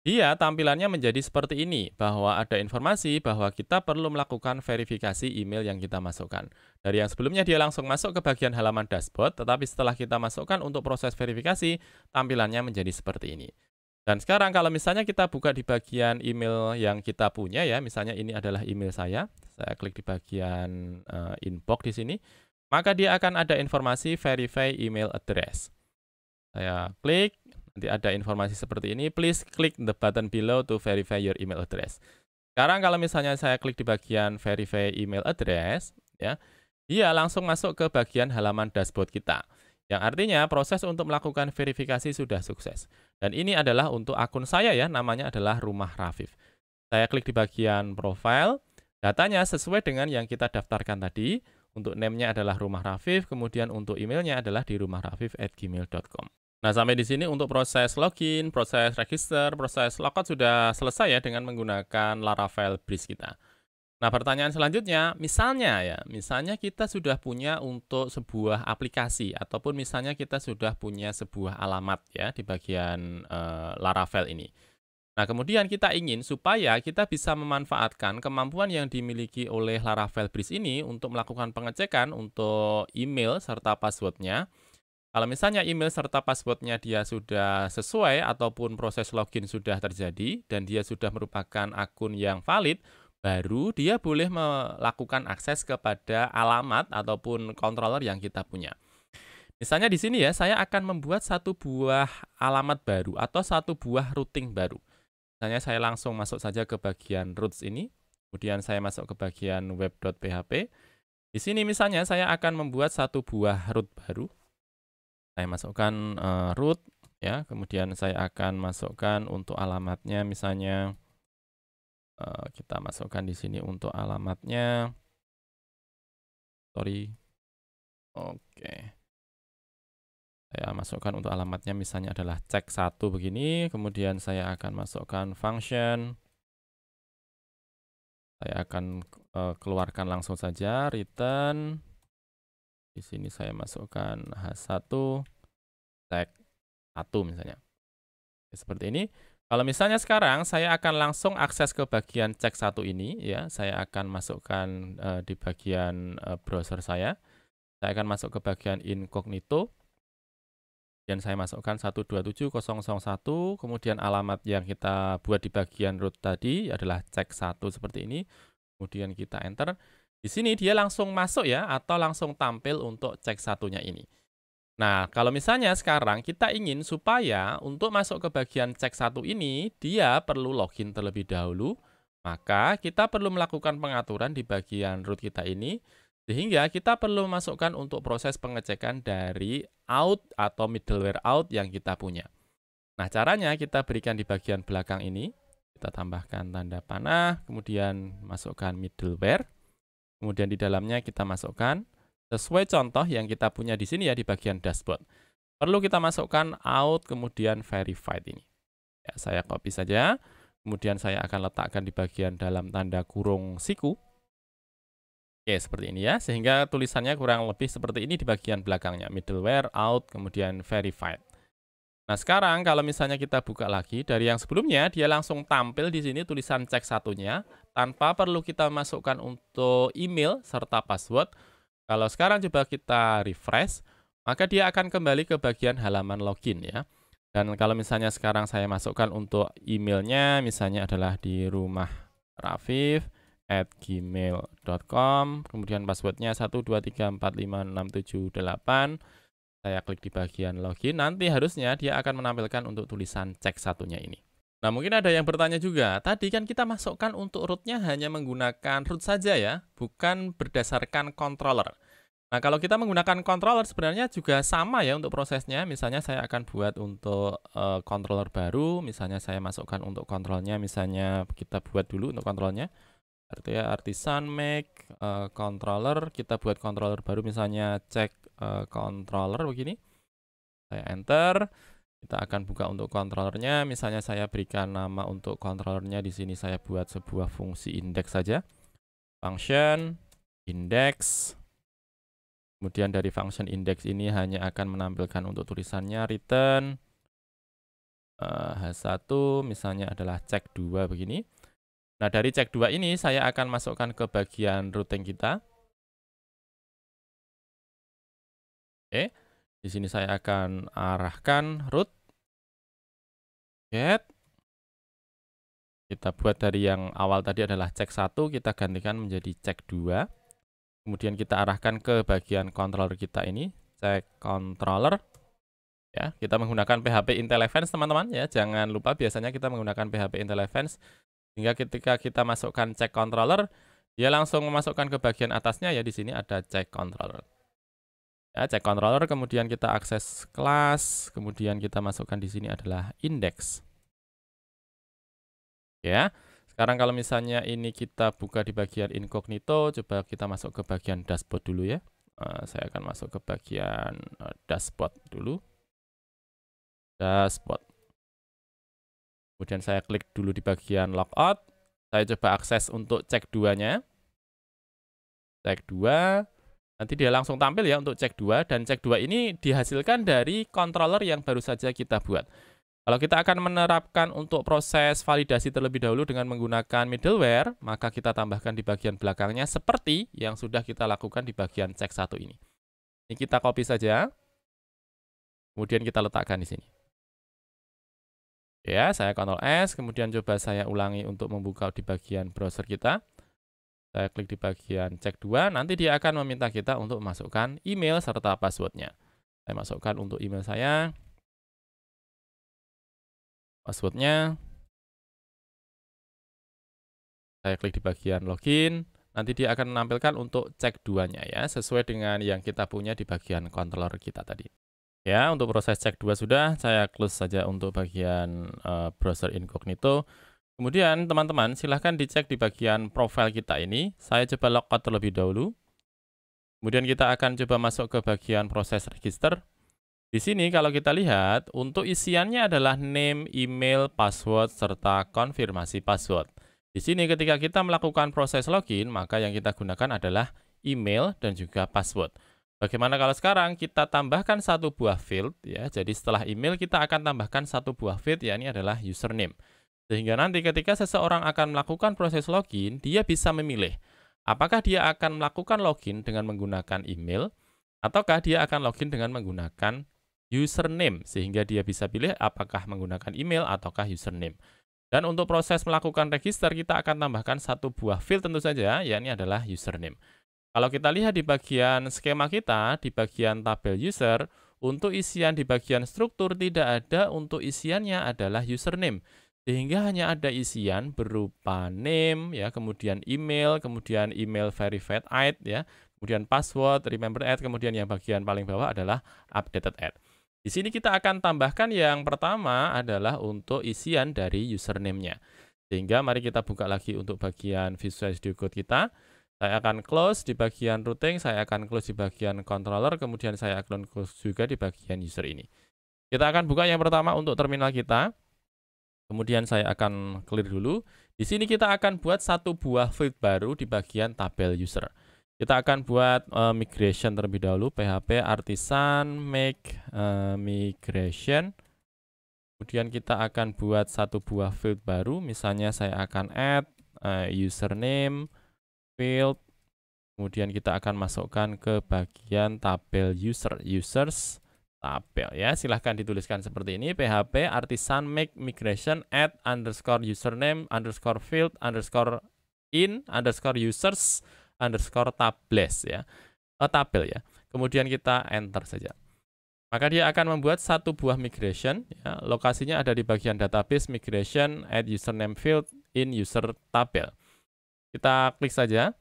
dia tampilannya menjadi seperti ini, bahwa ada informasi bahwa kita perlu melakukan verifikasi email yang kita masukkan. Dari yang sebelumnya dia langsung masuk ke bagian halaman dashboard, tetapi setelah kita masukkan untuk proses verifikasi, tampilannya menjadi seperti ini. Dan sekarang kalau misalnya kita buka di bagian email yang kita punya ya, misalnya ini adalah email saya klik di bagian inbox di sini, maka dia akan ada informasi verify email address. Saya klik, nanti ada informasi seperti ini, please click the button below to verify your email address. Sekarang kalau misalnya saya klik di bagian verify email address, ya, dia langsung masuk ke bagian halaman dashboard kita. Yang artinya proses untuk melakukan verifikasi sudah sukses. Dan ini adalah untuk akun saya ya, namanya adalah Rumah Rafif. Saya klik di bagian profile, datanya sesuai dengan yang kita daftarkan tadi. Untuk name-nya adalah Rumah Rafif, kemudian untuk emailnya adalah di rumahrafif@gmail.com. Nah, sampai di sini untuk proses login, proses register, proses logout sudah selesai ya dengan menggunakan Laravel Breeze kita. Nah, pertanyaan selanjutnya, misalnya kita sudah punya untuk sebuah aplikasi, ataupun misalnya kita sudah punya sebuah alamat ya di bagian Laravel ini. Nah, kemudian kita ingin supaya kita bisa memanfaatkan kemampuan yang dimiliki oleh Laravel Breeze ini untuk melakukan pengecekan untuk email serta passwordnya. Kalau misalnya email serta passwordnya dia sudah sesuai ataupun proses login sudah terjadi dan dia sudah merupakan akun yang valid, baru dia boleh melakukan akses kepada alamat ataupun controller yang kita punya. Misalnya di sini ya, saya akan membuat satu buah alamat baru atau satu buah routing baru. Misalnya saya langsung masuk saja ke bagian routes ini, kemudian saya masuk ke bagian web.php. Di sini misalnya saya akan membuat satu buah root baru. Saya masukkan root, ya, kemudian saya akan masukkan untuk alamatnya, misalnya kita masukkan di sini untuk alamatnya. Oke. Saya masukkan untuk alamatnya misalnya adalah cek 1 begini, kemudian saya akan masukkan function. Saya akan keluarkan langsung saja return. Di sini saya masukkan h1 cek 1 misalnya. Seperti ini. Kalau misalnya sekarang saya akan langsung akses ke bagian cek 1 ini ya, saya akan masukkan di bagian browser saya. Saya akan masuk ke bagian incognito. Dan saya masukkan 127.0.1, kemudian alamat yang kita buat di bagian root tadi adalah cek 1 seperti ini. Kemudian kita enter. Di sini dia langsung masuk ya, atau langsung tampil untuk cek 1-nya ini. Nah, kalau misalnya sekarang kita ingin supaya untuk masuk ke bagian cek 1 ini, dia perlu login terlebih dahulu, maka kita perlu melakukan pengaturan di bagian root kita ini, sehingga kita perlu masukkan untuk proses pengecekan dari out atau middleware out yang kita punya. Nah, caranya kita berikan di bagian belakang ini. Kita tambahkan tanda panah, kemudian masukkan middleware. Kemudian di dalamnya kita masukkan sesuai contoh yang kita punya di sini ya di bagian dashboard. Perlu kita masukkan out kemudian verified ini. Ya, saya copy saja. Kemudian saya akan letakkan di bagian dalam tanda kurung siku. Oke, seperti ini ya, sehingga tulisannya kurang lebih seperti ini di bagian belakangnya, middleware, out, kemudian verified. Nah, sekarang kalau misalnya kita buka lagi, dari yang sebelumnya, dia langsung tampil di sini tulisan cek 1-nya, tanpa perlu kita masukkan untuk email serta password. Kalau sekarang coba kita refresh, maka dia akan kembali ke bagian halaman login ya. Dan kalau misalnya sekarang saya masukkan untuk emailnya, misalnya adalah di rumahrafif@gmail.com, kemudian passwordnya 123456778. Saya klik di bagian login, nanti harusnya dia akan menampilkan untuk tulisan cek 1-nya ini. Nah, mungkin ada yang bertanya juga, tadi kan kita masukkan untuk root-nya hanya menggunakan root saja ya, bukan berdasarkan controller. Nah, kalau kita menggunakan controller sebenarnya juga sama ya untuk prosesnya. Misalnya saya akan buat untuk controller baru, misalnya saya masukkan untuk kontrolnya, misalnya kita buat dulu untuk kontrolnya. Artinya artisan make controller, kita buat controller baru misalnya cek controller begini. Saya enter, kita akan buka untuk controllernya, misalnya saya berikan nama untuk controllernya di sini saya buat sebuah fungsi index saja. Function index. Kemudian dari function index ini hanya akan menampilkan untuk tulisannya return H1 misalnya adalah cek 2 begini. Nah, dari cek 2 ini saya akan masukkan ke bagian routing kita. Oke. Di sini saya akan arahkan root get. Kita buat dari yang awal tadi adalah cek 1, kita gantikan menjadi cek 2. Kemudian kita arahkan ke bagian controller kita ini, cek controller. Ya, kita menggunakan PHP IntelliFans teman-teman ya. Jangan lupa biasanya kita menggunakan PHP IntelliFans sehingga ketika kita masukkan cek controller, dia langsung memasukkan ke bagian atasnya ya, di sini ada cek controller. Ya, cek controller kemudian kita akses kelas, kemudian kita masukkan di sini adalah index. Ya. Sekarang kalau misalnya ini kita buka di bagian incognito, coba kita masuk ke bagian dashboard dulu ya. Saya akan masuk ke bagian dashboard dulu. Dashboard. Kemudian saya klik dulu di bagian logout. Saya coba akses untuk cek 2-nya. Cek 2. Nanti dia langsung tampil ya untuk cek 2. Dan cek 2 ini dihasilkan dari controller yang baru saja kita buat. Kalau kita akan menerapkan untuk proses validasi terlebih dahulu dengan menggunakan middleware, maka kita tambahkan di bagian belakangnya seperti yang sudah kita lakukan di bagian cek 1 ini. Ini kita copy saja. Kemudian kita letakkan di sini. Ya, saya Ctrl S, kemudian coba saya ulangi untuk membuka di bagian browser kita. Saya klik di bagian cek 2, nanti dia akan meminta kita untuk masukkan email serta passwordnya. Saya masukkan untuk email saya. Passwordnya, saya klik di bagian login, nanti dia akan menampilkan untuk cek 2-nya ya, sesuai dengan yang kita punya di bagian controller kita tadi. Ya, untuk proses cek 2 sudah, saya close saja untuk bagian browser incognito. Kemudian teman-teman silahkan dicek di bagian profile kita ini, saya coba logout terlebih dahulu. Kemudian kita akan coba masuk ke bagian proses register. Di sini kalau kita lihat, untuk isiannya adalah name, email, password, serta konfirmasi password. Di sini ketika kita melakukan proses login, maka yang kita gunakan adalah email dan juga password. Bagaimana kalau sekarang kita tambahkan satu buah field, ya. Jadi setelah email kita akan tambahkan satu buah field, yakni adalah username. Sehingga nanti ketika seseorang akan melakukan proses login, dia bisa memilih apakah dia akan melakukan login dengan menggunakan email, ataukah dia akan login dengan menggunakan username, sehingga dia bisa pilih apakah menggunakan email ataukah username. Dan untuk proses melakukan register, kita akan tambahkan satu buah field tentu saja, yakni adalah username. Kalau kita lihat di bagian skema kita, di bagian tabel user, untuk isian di bagian struktur tidak ada, untuk isiannya adalah username. Sehingga hanya ada isian berupa name, ya, kemudian email verified add, ya, kemudian password, remember add, kemudian yang bagian paling bawah adalah updated add. Di sini kita akan tambahkan yang pertama adalah untuk isian dari username-nya. Sehingga mari kita buka lagi untuk bagian Visual Studio Code kita. Saya akan close di bagian routing, saya akan close di bagian controller, kemudian saya akan close juga di bagian user ini. Kita akan buka yang pertama untuk terminal kita. Kemudian saya akan clear dulu. Di sini kita akan buat satu buah field baru di bagian tabel user. Kita akan buat migration terlebih dahulu, PHP artisan make migration. Kemudian kita akan buat satu buah field baru, misalnya saya akan add username field. Kemudian kita akan masukkan ke bagian tabel users tabel ya. Silahkan dituliskan seperti ini, PHP artisan make migration add underscore username underscore field underscore in underscore users underscore tables ya, tabel ya. Kemudian kita enter saja. Maka dia akan membuat satu buah migration, ya, lokasinya ada di bagian database migration add username field in user tabel. Kita klik saja,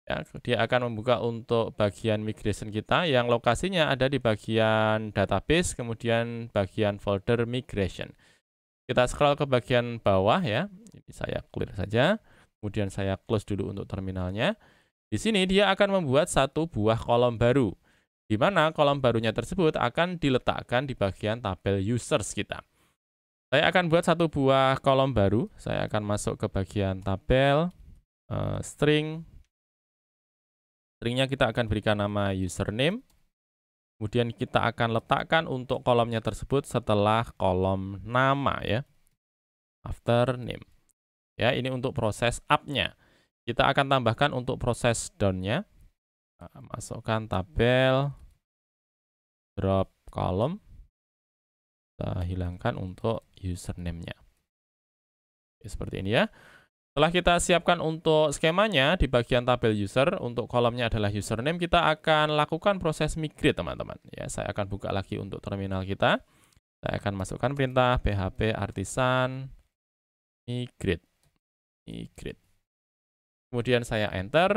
ya, dia akan membuka untuk bagian migration kita yang lokasinya ada di bagian database, kemudian bagian folder migration. Kita scroll ke bagian bawah ya, ini saya clear saja, kemudian saya close dulu untuk terminalnya. Di sini dia akan membuat satu buah kolom baru, di mana kolom barunya tersebut akan diletakkan di bagian tabel users kita. Saya akan buat satu buah kolom baru, saya akan masuk ke bagian tabel, string. Stringnya kita akan berikan nama username, kemudian kita akan letakkan untuk kolomnya tersebut setelah kolom nama ya, after name. Ya, ini untuk proses up-nya. Kita akan tambahkan untuk proses down-nya. Masukkan tabel, drop column, kita hilangkan untuk username-nya. Seperti ini ya. Setelah kita siapkan untuk skemanya di bagian tabel user, untuk kolomnya adalah username, kita akan lakukan proses migrate teman-teman. Ya, saya akan buka lagi untuk terminal kita. Saya akan masukkan perintah php artisan migrate. Kemudian saya enter,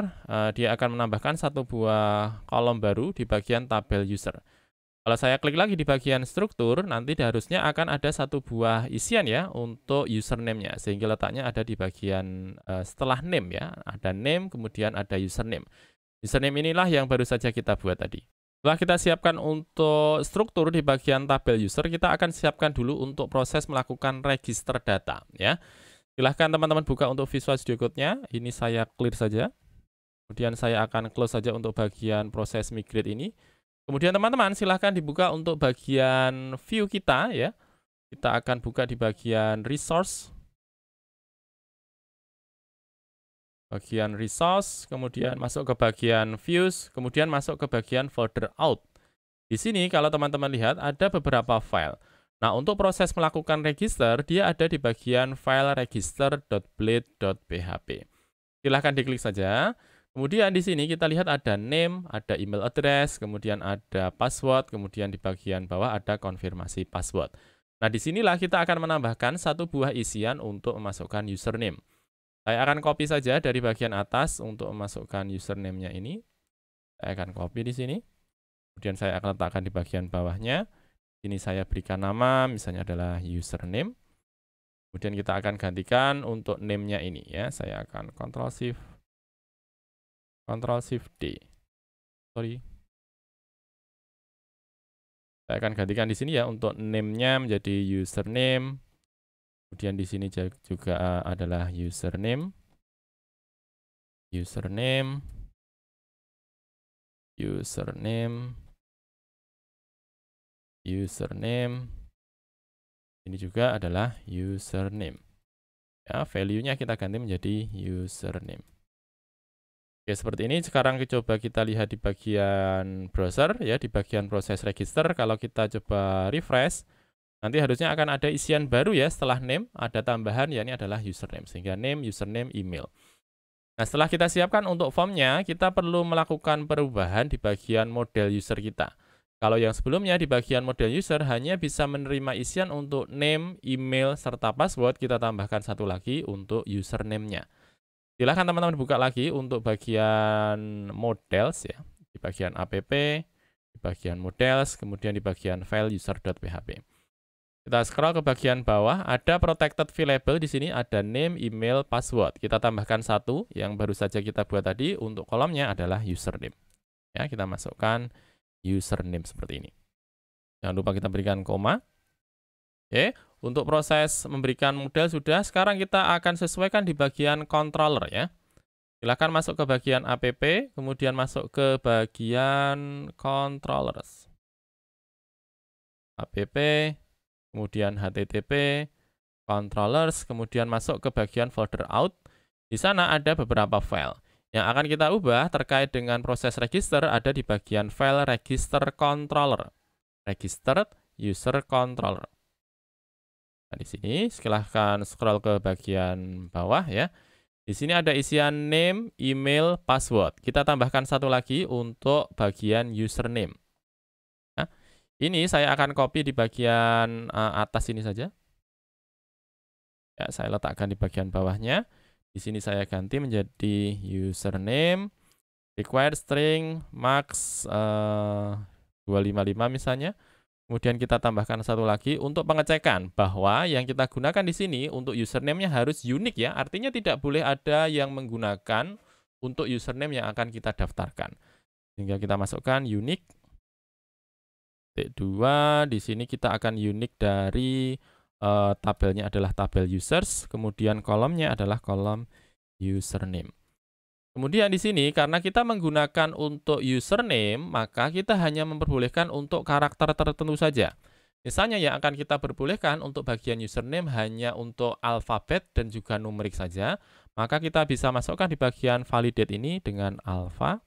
dia akan menambahkan satu buah kolom baru di bagian tabel user. Kalau saya klik lagi di bagian struktur, nanti harusnya akan ada satu buah isian ya untuk username-nya, sehingga letaknya ada di bagian setelah name ya, ada name, kemudian ada username. Username inilah yang baru saja kita buat tadi. Setelah kita siapkan untuk struktur di bagian tabel user, kita akan siapkan dulu untuk proses melakukan register data ya. Silahkan teman-teman buka untuk Visual Studio Code-nya. Ini saya clear saja. Kemudian saya akan close saja untuk bagian proses migrate ini. Kemudian teman-teman silahkan dibuka untuk bagian view kita ya. Kita akan buka di bagian resource. Bagian resource, kemudian masuk ke bagian views, kemudian masuk ke bagian folder out. Di sini kalau teman-teman lihat ada beberapa file. Nah, untuk proses melakukan register, dia ada di bagian file register.blade.php. Silahkan diklik saja. Kemudian di sini kita lihat ada name, ada email address, kemudian ada password, kemudian di bagian bawah ada konfirmasi password. Nah, disinilah kita akan menambahkan satu buah isian untuk memasukkan username. Saya akan copy saja dari bagian atas untuk memasukkan username-nya ini. Saya akan copy di sini. Kemudian saya akan letakkan di bagian bawahnya. Ini saya berikan nama, misalnya adalah username. Kemudian kita akan gantikan untuk name-nya ini ya. Saya akan Ctrl Shift D. Sorry. Saya akan gantikan di sini ya untuk name-nya menjadi username. Kemudian di sini juga adalah username. Ini juga adalah username. Ya, value-nya kita ganti menjadi username. Oke, seperti ini. Sekarang coba kita lihat di bagian browser ya, di bagian proses register. Kalau kita coba refresh, nanti harusnya akan ada isian baru ya setelah name, ada tambahan ya, ini adalah username. Sehingga name, username, email. Nah, setelah kita siapkan untuk formnya, kita perlu melakukan perubahan di bagian model user kita. Kalau yang sebelumnya di bagian model user hanya bisa menerima isian untuk name, email, serta password, kita tambahkan satu lagi untuk username-nya. Silahkan teman-teman buka lagi untuk bagian models ya, di bagian app, di bagian models, kemudian di bagian file user.php. Kita scroll ke bagian bawah, ada protected variable di sini, ada name, email, password. Kita tambahkan satu yang baru saja kita buat tadi, untuk kolomnya adalah username. Ya, kita masukkan username seperti ini. Jangan lupa kita berikan koma. Oke, untuk proses memberikan model sudah, sekarang kita akan sesuaikan di bagian controller ya. Silahkan masuk ke bagian app, kemudian masuk ke bagian controllers. App, kemudian http, controllers, kemudian masuk ke bagian folder out. Di sana ada beberapa file. Yang akan kita ubah terkait dengan proses register ada di bagian file register controller. Registered user controller. Nah, di sini silahkan scroll ke bagian bawah ya. Di sini ada isian name, email, password. Kita tambahkan satu lagi untuk bagian username. Nah, Ini saya akan copy di bagian atas ini saja. Ya, saya letakkan di bagian bawahnya. Di sini saya ganti menjadi username required string max 255 misalnya. Kemudian kita tambahkan satu lagi untuk pengecekan bahwa yang kita gunakan di sini untuk username-nya harus unik ya. Artinya tidak boleh ada yang menggunakan untuk username yang akan kita daftarkan. Sehingga kita masukkan unique. Titik 2, di sini kita akan unique dari tabelnya adalah tabel users, kemudian kolomnya adalah kolom username. Kemudian di sini karena kita menggunakan untuk username, maka kita hanya memperbolehkan untuk karakter tertentu saja. Misalnya yang akan kita perbolehkan untuk bagian username hanya untuk alfabet dan juga numerik saja, maka kita bisa masukkan di bagian validate ini dengan alpha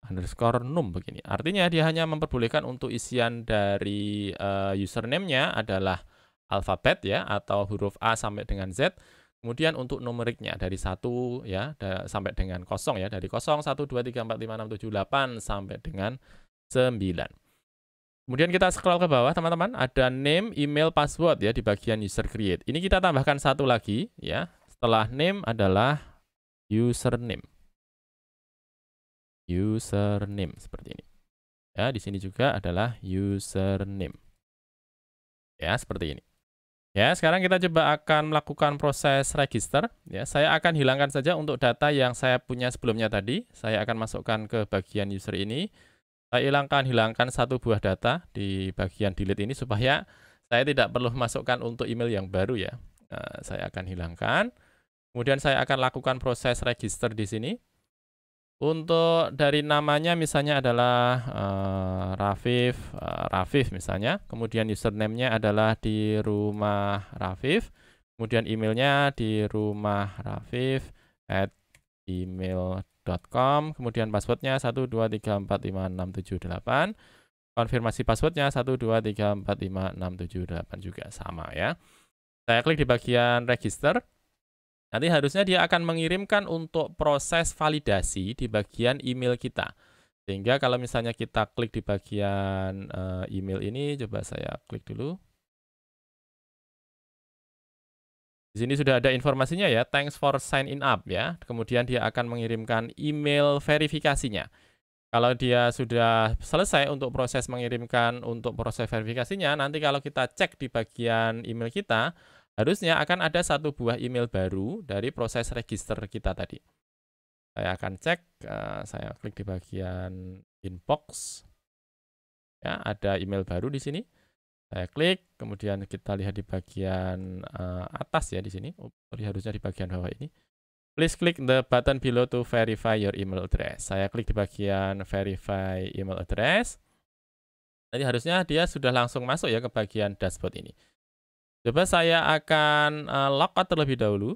underscore num begini. Artinya dia hanya memperbolehkan untuk isian dari username-nya adalah alfabet ya atau huruf A sampai dengan Z. Kemudian untuk numeriknya dari 1 ya sampai dengan 0 ya, dari 0, 1, 2, 3, 4, 5, 6, 7, 8 sampai dengan 9. Kemudian kita scroll ke bawah teman-teman, ada name, email, password ya di bagian user create. Ini kita tambahkan satu lagi ya. Setelah name adalah username. Username seperti ini. Ya, di sini juga adalah username. Ya, seperti ini. Ya, sekarang kita coba akan melakukan proses register. Ya, saya akan hilangkan saja untuk data yang saya punya sebelumnya tadi. Saya akan masukkan ke bagian user ini. Saya hilangkan satu buah data di bagian delete ini supaya saya tidak perlu masukkan untuk email yang baru ya. Nah, saya akan hilangkan. Kemudian saya akan lakukan proses register di sini. Untuk dari namanya misalnya adalah Rafif misalnya, kemudian username-nya adalah di rumah Rafif, kemudian emailnya di rumah Rafif@email.com, kemudian passwordnya 123456778, konfirmasi passwordnya 123456778 juga sama ya. Saya klik di bagian register. Nanti harusnya dia akan mengirimkan untuk proses validasi di bagian email kita. Sehingga kalau misalnya kita klik di bagian email ini, coba saya klik dulu. Di sini sudah ada informasinya ya, thanks for sign in up ya. Kemudian dia akan mengirimkan email verifikasinya. Kalau dia sudah selesai untuk proses mengirimkan untuk proses verifikasinya, nanti kalau kita cek di bagian email kita, harusnya akan ada satu buah email baru dari proses register kita tadi. Saya akan cek, saya klik di bagian inbox. Ya, ada email baru di sini. Saya klik, kemudian kita lihat di bagian atas ya di sini. Harusnya di bagian bawah ini. Please click the button below to verify your email address. Saya klik di bagian verify email address. Jadi harusnya dia sudah langsung masuk ya ke bagian dashboard ini. Coba saya akan logout terlebih dahulu.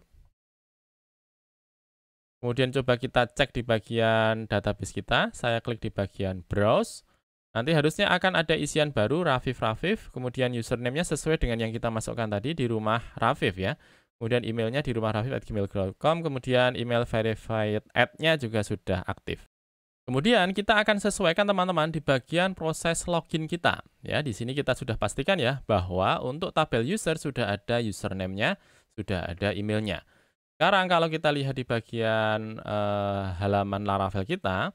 Kemudian coba kita cek di bagian database kita. Saya klik di bagian browse. Nanti harusnya akan ada isian baru Rafif. Kemudian username-nya sesuai dengan yang kita masukkan tadi di rumah Rafif ya. Kemudian emailnya di rumah Rafif@gmail.com. Kemudian email verified ad-nya juga sudah aktif. Kemudian kita akan sesuaikan teman-teman di bagian proses login kita. Ya, di sini kita sudah pastikan ya bahwa untuk tabel user sudah ada username-nya, sudah ada emailnya. Sekarang kalau kita lihat di bagian halaman Laravel kita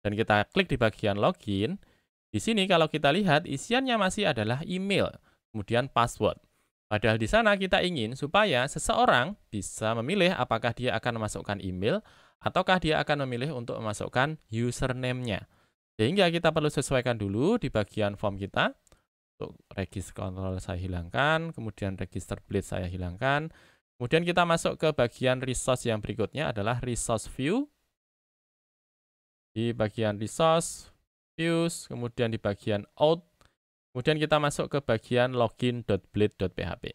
dan kita klik di bagian login, di sini kalau kita lihat isiannya masih adalah email, kemudian password. Padahal di sana kita ingin supaya seseorang bisa memilih apakah dia akan memasukkan email ataukah dia akan memilih untuk memasukkan username-nya. Sehingga kita perlu sesuaikan dulu di bagian form kita. Untuk register control saya hilangkan, kemudian register blade saya hilangkan. Kemudian kita masuk ke bagian resource yang berikutnya adalah resource view. Di bagian resource, views, kemudian di bagian out. Kemudian kita masuk ke bagian login.blade.php.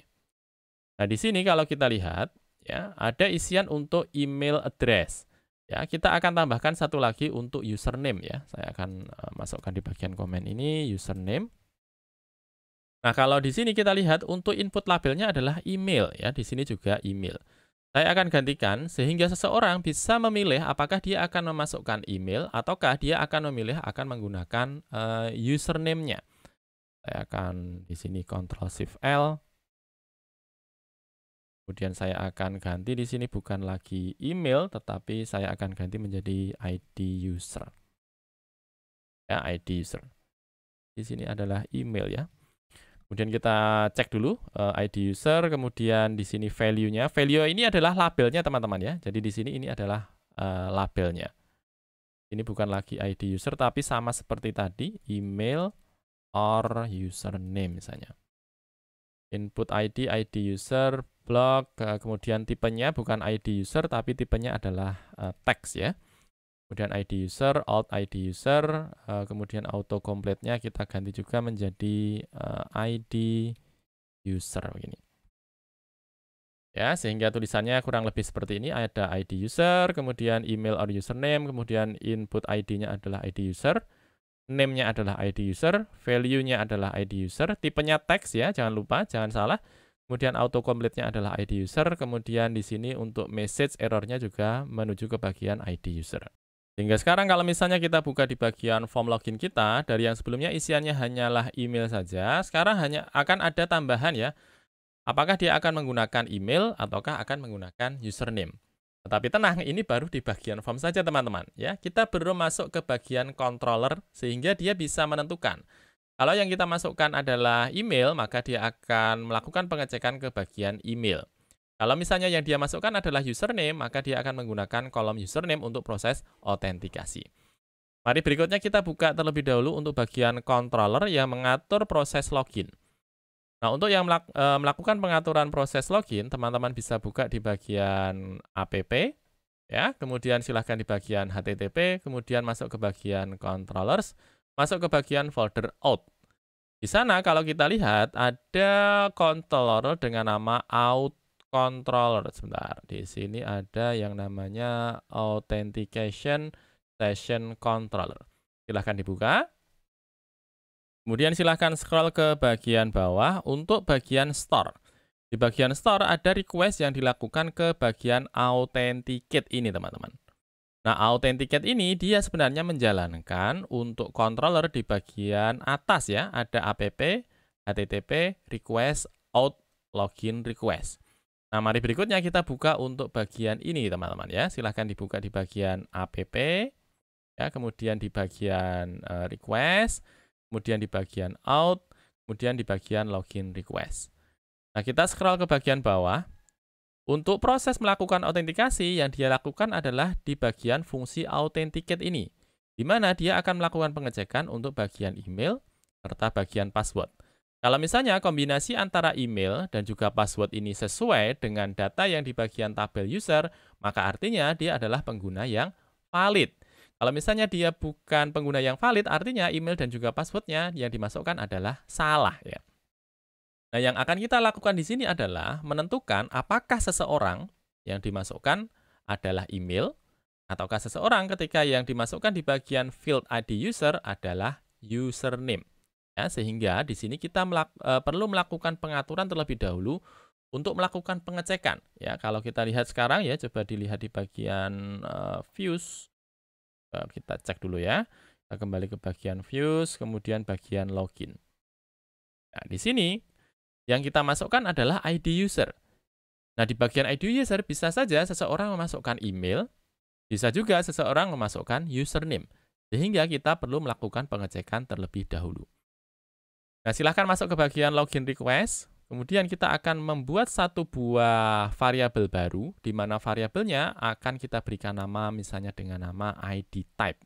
Nah, di sini kalau kita lihat ya, ada isian untuk email address. Ya, kita akan tambahkan satu lagi untuk username ya. Saya akan masukkan di bagian komen ini username. Nah, kalau di sini kita lihat untuk input labelnya adalah email ya. Di sini juga email. Saya akan gantikan sehingga seseorang bisa memilih apakah dia akan memasukkan email ataukah dia akan memilih akan menggunakan username-nya. Saya akan di sini Ctrl Shift L. Kemudian saya akan ganti di sini bukan lagi email, tetapi saya akan ganti menjadi ID user. Ya, ID user. Di sini adalah email ya. Kemudian kita cek dulu ID user, kemudian di sini value-nya. Value ini adalah labelnya teman-teman ya. Jadi di sini ini adalah labelnya. Ini bukan lagi ID user, tapi sama seperti tadi, email or username misalnya. Input ID, ID user, block, kemudian tipenya bukan ID user, tapi tipenya adalah teks ya. Kemudian ID user, alt ID user, kemudian auto complete-nya kita ganti juga menjadi ID user begini. Ya, sehingga tulisannya kurang lebih seperti ini, ada ID user, kemudian email or username, kemudian input ID-nya adalah ID user, name-nya adalah ID user, value-nya adalah ID user, tipenya teks ya, jangan lupa, jangan salah. Kemudian auto complete-nya adalah ID user, kemudian di sini untuk message error-nya juga menuju ke bagian ID user. Sehingga sekarang kalau misalnya kita buka di bagian form login kita, dari yang sebelumnya isiannya hanyalah email saja, sekarang hanya akan ada tambahan ya. Apakah dia akan menggunakan email ataukah akan menggunakan username. Tetapi tenang, ini baru di bagian form saja teman-teman. Ya, kita belum masuk ke bagian controller sehingga dia bisa menentukan. Kalau yang kita masukkan adalah email, maka dia akan melakukan pengecekan ke bagian email. Kalau misalnya yang dia masukkan adalah username, maka dia akan menggunakan kolom username untuk proses autentikasi. Mari berikutnya kita buka terlebih dahulu untuk bagian controller yang mengatur proses login. Nah, untuk yang melakukan pengaturan proses login, teman-teman bisa buka di bagian app, ya, kemudian silahkan di bagian HTTP, kemudian masuk ke bagian controllers, masuk ke bagian folder out. Di sana kalau kita lihat ada controller dengan nama out controller. Sebentar, di sini ada yang namanya authentication session controller. Silahkan dibuka. Kemudian silahkan scroll ke bagian bawah untuk bagian store. Di bagian store ada request yang dilakukan ke bagian authenticate ini teman-teman. Nah, authenticate ini dia sebenarnya menjalankan untuk controller di bagian atas ya. Ada app, http, request, out, login, request. Nah, mari berikutnya kita buka untuk bagian ini teman-teman ya. Silahkan dibuka di bagian app, ya, kemudian di bagian request, kemudian di bagian out, kemudian di bagian login request. Nah, kita scroll ke bagian bawah. Untuk proses melakukan autentikasi, yang dia lakukan adalah di bagian fungsi authenticate ini, di mana dia akan melakukan pengecekan untuk bagian email serta bagian password. Kalau misalnya kombinasi antara email dan juga password ini sesuai dengan data yang di bagian tabel user, maka artinya dia adalah pengguna yang valid. Kalau misalnya dia bukan pengguna yang valid, artinya email dan juga passwordnya yang dimasukkan adalah salah ya. Nah, yang akan kita lakukan di sini adalah menentukan apakah seseorang yang dimasukkan adalah email, ataukah seseorang ketika yang dimasukkan di bagian field ID user adalah username. Ya, sehingga di sini kita perlu melakukan pengaturan terlebih dahulu untuk melakukan pengecekan. Ya, kalau kita lihat sekarang ya, coba dilihat di bagian views. Kita cek dulu ya. Kita kembali ke bagian views, kemudian bagian login. Nah, di sini yang kita masukkan adalah ID user. Nah, di bagian ID user bisa saja seseorang memasukkan email, bisa juga seseorang memasukkan username. Sehingga kita perlu melakukan pengecekan terlebih dahulu. Nah, silahkan masuk ke bagian login request. Kemudian kita akan membuat satu buah variabel baru, di mana variabelnya akan kita berikan nama misalnya dengan nama ID type.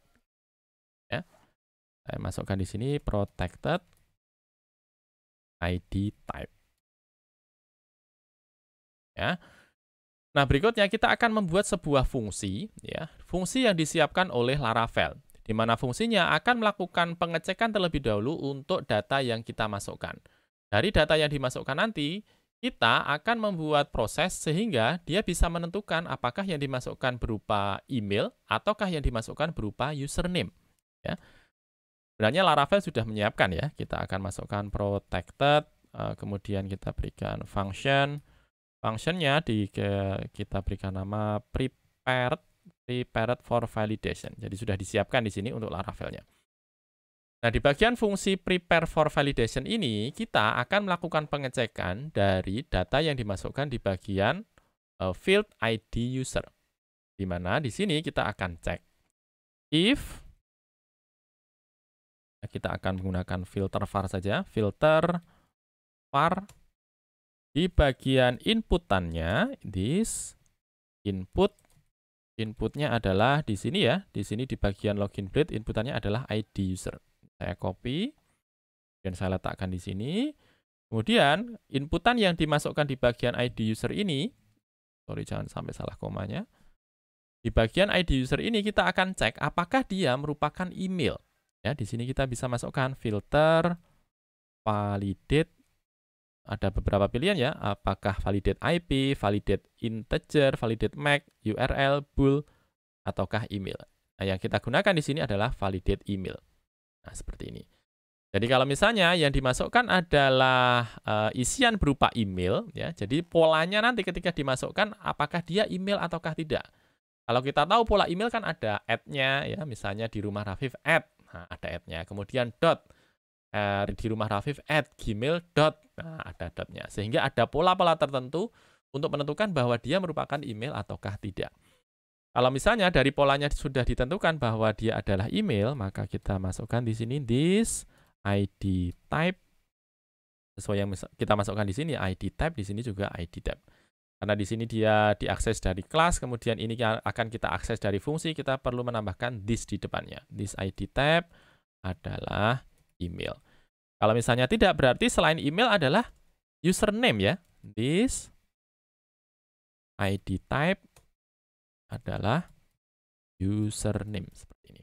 Ya, saya masukkan di sini protected ID type. Ya. Nah, berikutnya kita akan membuat sebuah fungsi, ya, fungsi yang disiapkan oleh Laravel, di mana fungsinya akan melakukan pengecekan terlebih dahulu untuk data yang kita masukkan. Dari data yang dimasukkan nanti, kita akan membuat proses sehingga dia bisa menentukan apakah yang dimasukkan berupa email ataukah yang dimasukkan berupa username. Ya. Sebenarnya Laravel sudah menyiapkan ya, kita akan masukkan protected, kemudian kita berikan function. Functionnya kita berikan nama prepared for validation. Jadi sudah disiapkan di sini untuk Laravelnya. Nah, di bagian fungsi prepare for validation ini, kita akan melakukan pengecekan dari data yang dimasukkan di bagian field ID user. Di mana di sini kita akan cek if, kita akan menggunakan filter var saja, filter var di bagian inputannya, this input, inputnya adalah di sini ya, di sini di bagian login blade inputannya adalah ID user. Saya copy dan saya letakkan di sini. Kemudian inputan yang dimasukkan di bagian ID user ini, sorry jangan sampai salah komanya. Di bagian ID user ini kita akan cek apakah dia merupakan email. Ya, di sini kita bisa masukkan filter validate. Ada beberapa pilihan ya, apakah validate IP, validate integer, validate MAC, URL, bool, ataukah email. Nah, yang kita gunakan di sini adalah validate email. Nah, seperti ini. Jadi kalau misalnya yang dimasukkan adalah isian berupa email, ya, jadi polanya nanti ketika dimasukkan apakah dia email ataukah tidak. Kalau kita tahu pola email kan ada add-nya, ya, misalnya di rumah Rafif add, nah, ada add-nya. Kemudian dot, di rumah Rafif add gmail dot, nah, ada dot-nya. Sehingga ada pola-pola tertentu untuk menentukan bahwa dia merupakan email ataukah tidak. Kalau misalnya dari polanya sudah ditentukan bahwa dia adalah email, maka kita masukkan di sini this ID type. Sesuai yang kita masukkan di sini ID type, di sini juga ID type. Karena di sini dia diakses dari kelas, kemudian ini akan kita akses dari fungsi, kita perlu menambahkan this di depannya. This ID type adalah email. Kalau misalnya tidak, berarti selain email adalah username ya. This ID type adalah username seperti ini.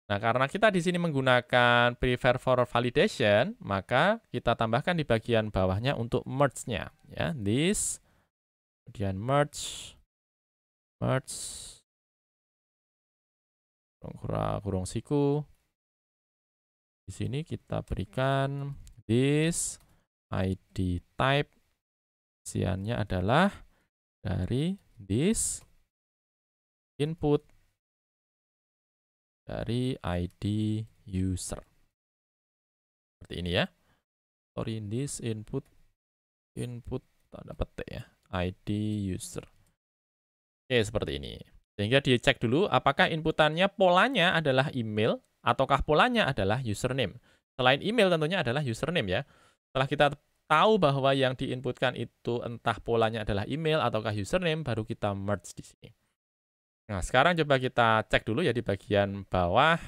Nah, karena kita di sini menggunakan prepare for validation, maka kita tambahkan di bagian bawahnya untuk merge-nya ya. This, kemudian merge kurung siku. Di sini kita berikan this ID type, isiannya adalah dari this input dari ID user. Seperti ini ya. Sorry, this input tanda petik ya. ID user. Oke, seperti ini. Sehingga dicek dulu apakah inputannya polanya adalah email ataukah polanya adalah username. Selain email tentunya adalah username ya. Setelah kita tahu bahwa yang diinputkan itu entah polanya adalah email ataukah username, baru kita merge di sini. Nah, sekarang coba kita cek dulu ya di bagian bawah.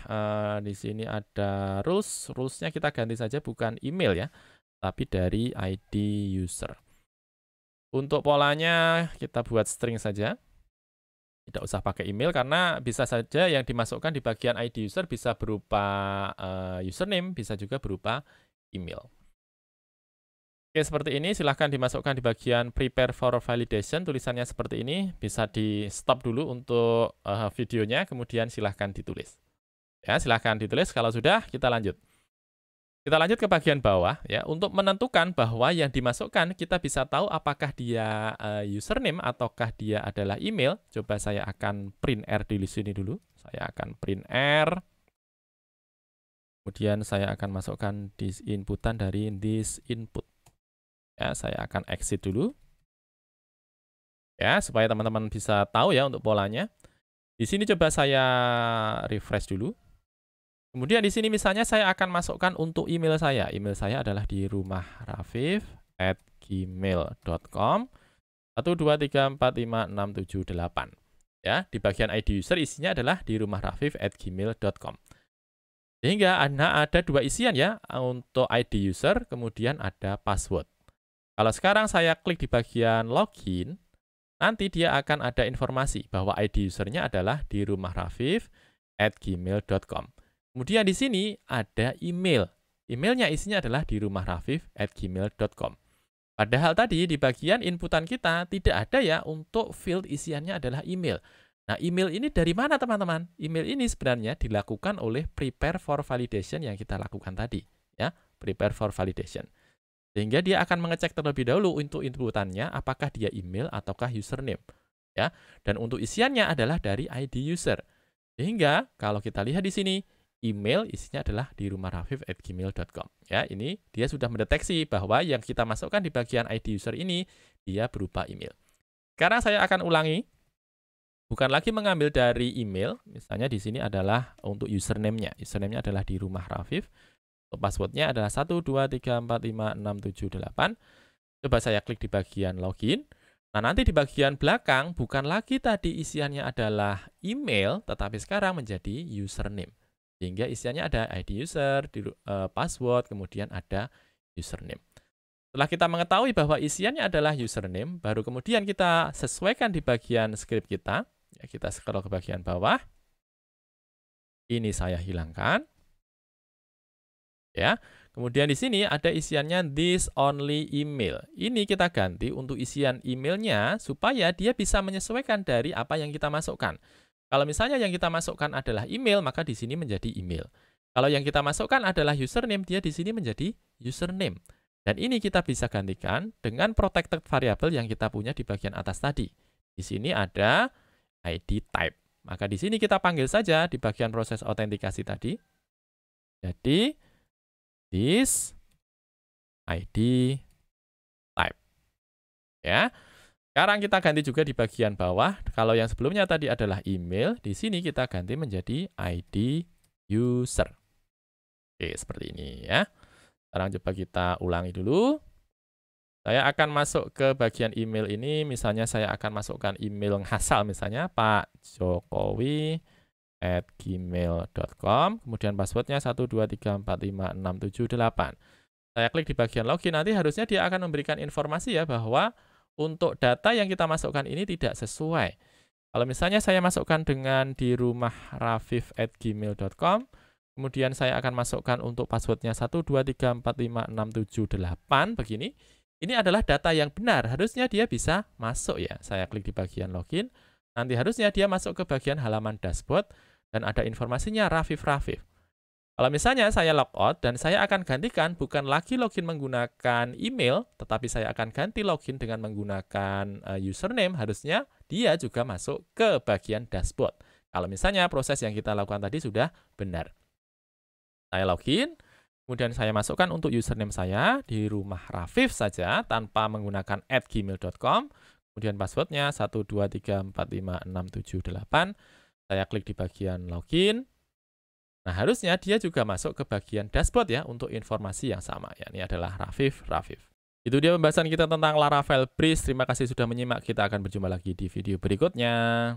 Di sini ada rules. Rules-nya kita ganti saja bukan email ya, tapi dari ID user. Untuk polanya kita buat string saja. Tidak usah pakai email karena bisa saja yang dimasukkan di bagian ID user bisa berupa username, bisa juga berupa email. Oke, seperti ini. Silahkan dimasukkan di bagian prepare for validation. Tulisannya seperti ini. Bisa di stop dulu untuk videonya, kemudian silahkan ditulis. Ya, silahkan ditulis. Kalau sudah, kita lanjut. Kita lanjut ke bagian bawah ya. Untuk menentukan bahwa yang dimasukkan kita bisa tahu apakah dia username ataukah dia adalah email. Coba saya akan print R di sini dulu. Saya akan print R. Kemudian saya akan masukkan this inputan dari this input. Ya, saya akan exit dulu. Ya, supaya teman-teman bisa tahu ya untuk polanya. Di sini coba saya refresh dulu. Kemudian di sini misalnya saya akan masukkan untuk email saya. Email saya adalah di rumahrafif@gmail.com 123456778. Ya, di bagian ID user isinya adalah di rumahrafif@gmail.com. Sehingga ada dua isian ya untuk ID user, kemudian ada password. Kalau sekarang saya klik di bagian login, nanti dia akan ada informasi bahwa ID usernya adalah di rumahrafif@gmail.com. Kemudian di sini ada email. Emailnya isinya adalah di rumahrafif@gmail.com. Padahal tadi di bagian inputan kita tidak ada ya untuk field isiannya adalah email. Nah, email ini dari mana teman-teman? Email ini sebenarnya dilakukan oleh prepare for validation yang kita lakukan tadi. Ya, prepare for validation. Sehingga dia akan mengecek terlebih dahulu untuk inputannya apakah dia email ataukah username. Ya, dan untuk isiannya adalah dari ID user. Sehingga kalau kita lihat di sini, email isinya adalah dirumah.rafif@gmail.com. Ya, ini dia sudah mendeteksi bahwa yang kita masukkan di bagian ID user ini dia berupa email. Sekarang saya akan ulangi. Bukan lagi mengambil dari email, misalnya di sini adalah untuk username-nya. Username-nya adalah dirumah.rafif. Untuk password-nya adalah 123456778. Coba saya klik di bagian login. Nah, nanti di bagian belakang bukan lagi tadi isiannya adalah email, tetapi sekarang menjadi username. Sehingga isiannya ada ID user, password, kemudian ada username. Setelah kita mengetahui bahwa isiannya adalah username, baru kemudian kita sesuaikan di bagian script kita. Ya, kita scroll ke bagian bawah. Ini saya hilangkan. Ya, kemudian di sini ada isiannya this only email. Ini kita ganti untuk isian emailnya supaya dia bisa menyesuaikan dari apa yang kita masukkan. Kalau misalnya yang kita masukkan adalah email, maka di sini menjadi email. Kalau yang kita masukkan adalah username, dia di sini menjadi username. Dan ini kita bisa gantikan dengan protected variable yang kita punya di bagian atas tadi. Di sini ada ID type. Maka di sini kita panggil saja di bagian proses autentikasi tadi. Jadi this ID type. Ya. Sekarang kita ganti juga di bagian bawah. Kalau yang sebelumnya tadi adalah email, di sini kita ganti menjadi ID user. Oke, seperti ini ya. Sekarang coba kita ulangi dulu. Saya akan masuk ke bagian email ini, misalnya saya akan masukkan email ngasal, misalnya pakjokowi@gmail.com, kemudian passwordnya 123456778. Saya klik di bagian login, nanti harusnya dia akan memberikan informasi ya bahwa untuk data yang kita masukkan ini tidak sesuai. Kalau misalnya saya masukkan dengan dirumah.rafif@gmail.com, kemudian saya akan masukkan untuk passwordnya 123456778, begini. Ini adalah data yang benar, harusnya dia bisa masuk ya. Saya klik di bagian login, nanti harusnya dia masuk ke bagian halaman dashboard, dan ada informasinya Rafif. Kalau misalnya saya logout dan saya akan gantikan bukan lagi login menggunakan email, tetapi saya akan ganti login dengan menggunakan username, harusnya dia juga masuk ke bagian dashboard. Kalau misalnya proses yang kita lakukan tadi sudah benar. Saya login, kemudian saya masukkan untuk username saya di rumah Rafif saja tanpa menggunakan @gmail.com. Kemudian passwordnya 123456778. Saya klik di bagian login. Nah, harusnya dia juga masuk ke bagian dashboard ya untuk informasi yang sama. Ya, ini adalah Rafif. Itu dia pembahasan kita tentang Laravel Bridge. Terima kasih sudah menyimak. Kita akan berjumpa lagi di video berikutnya.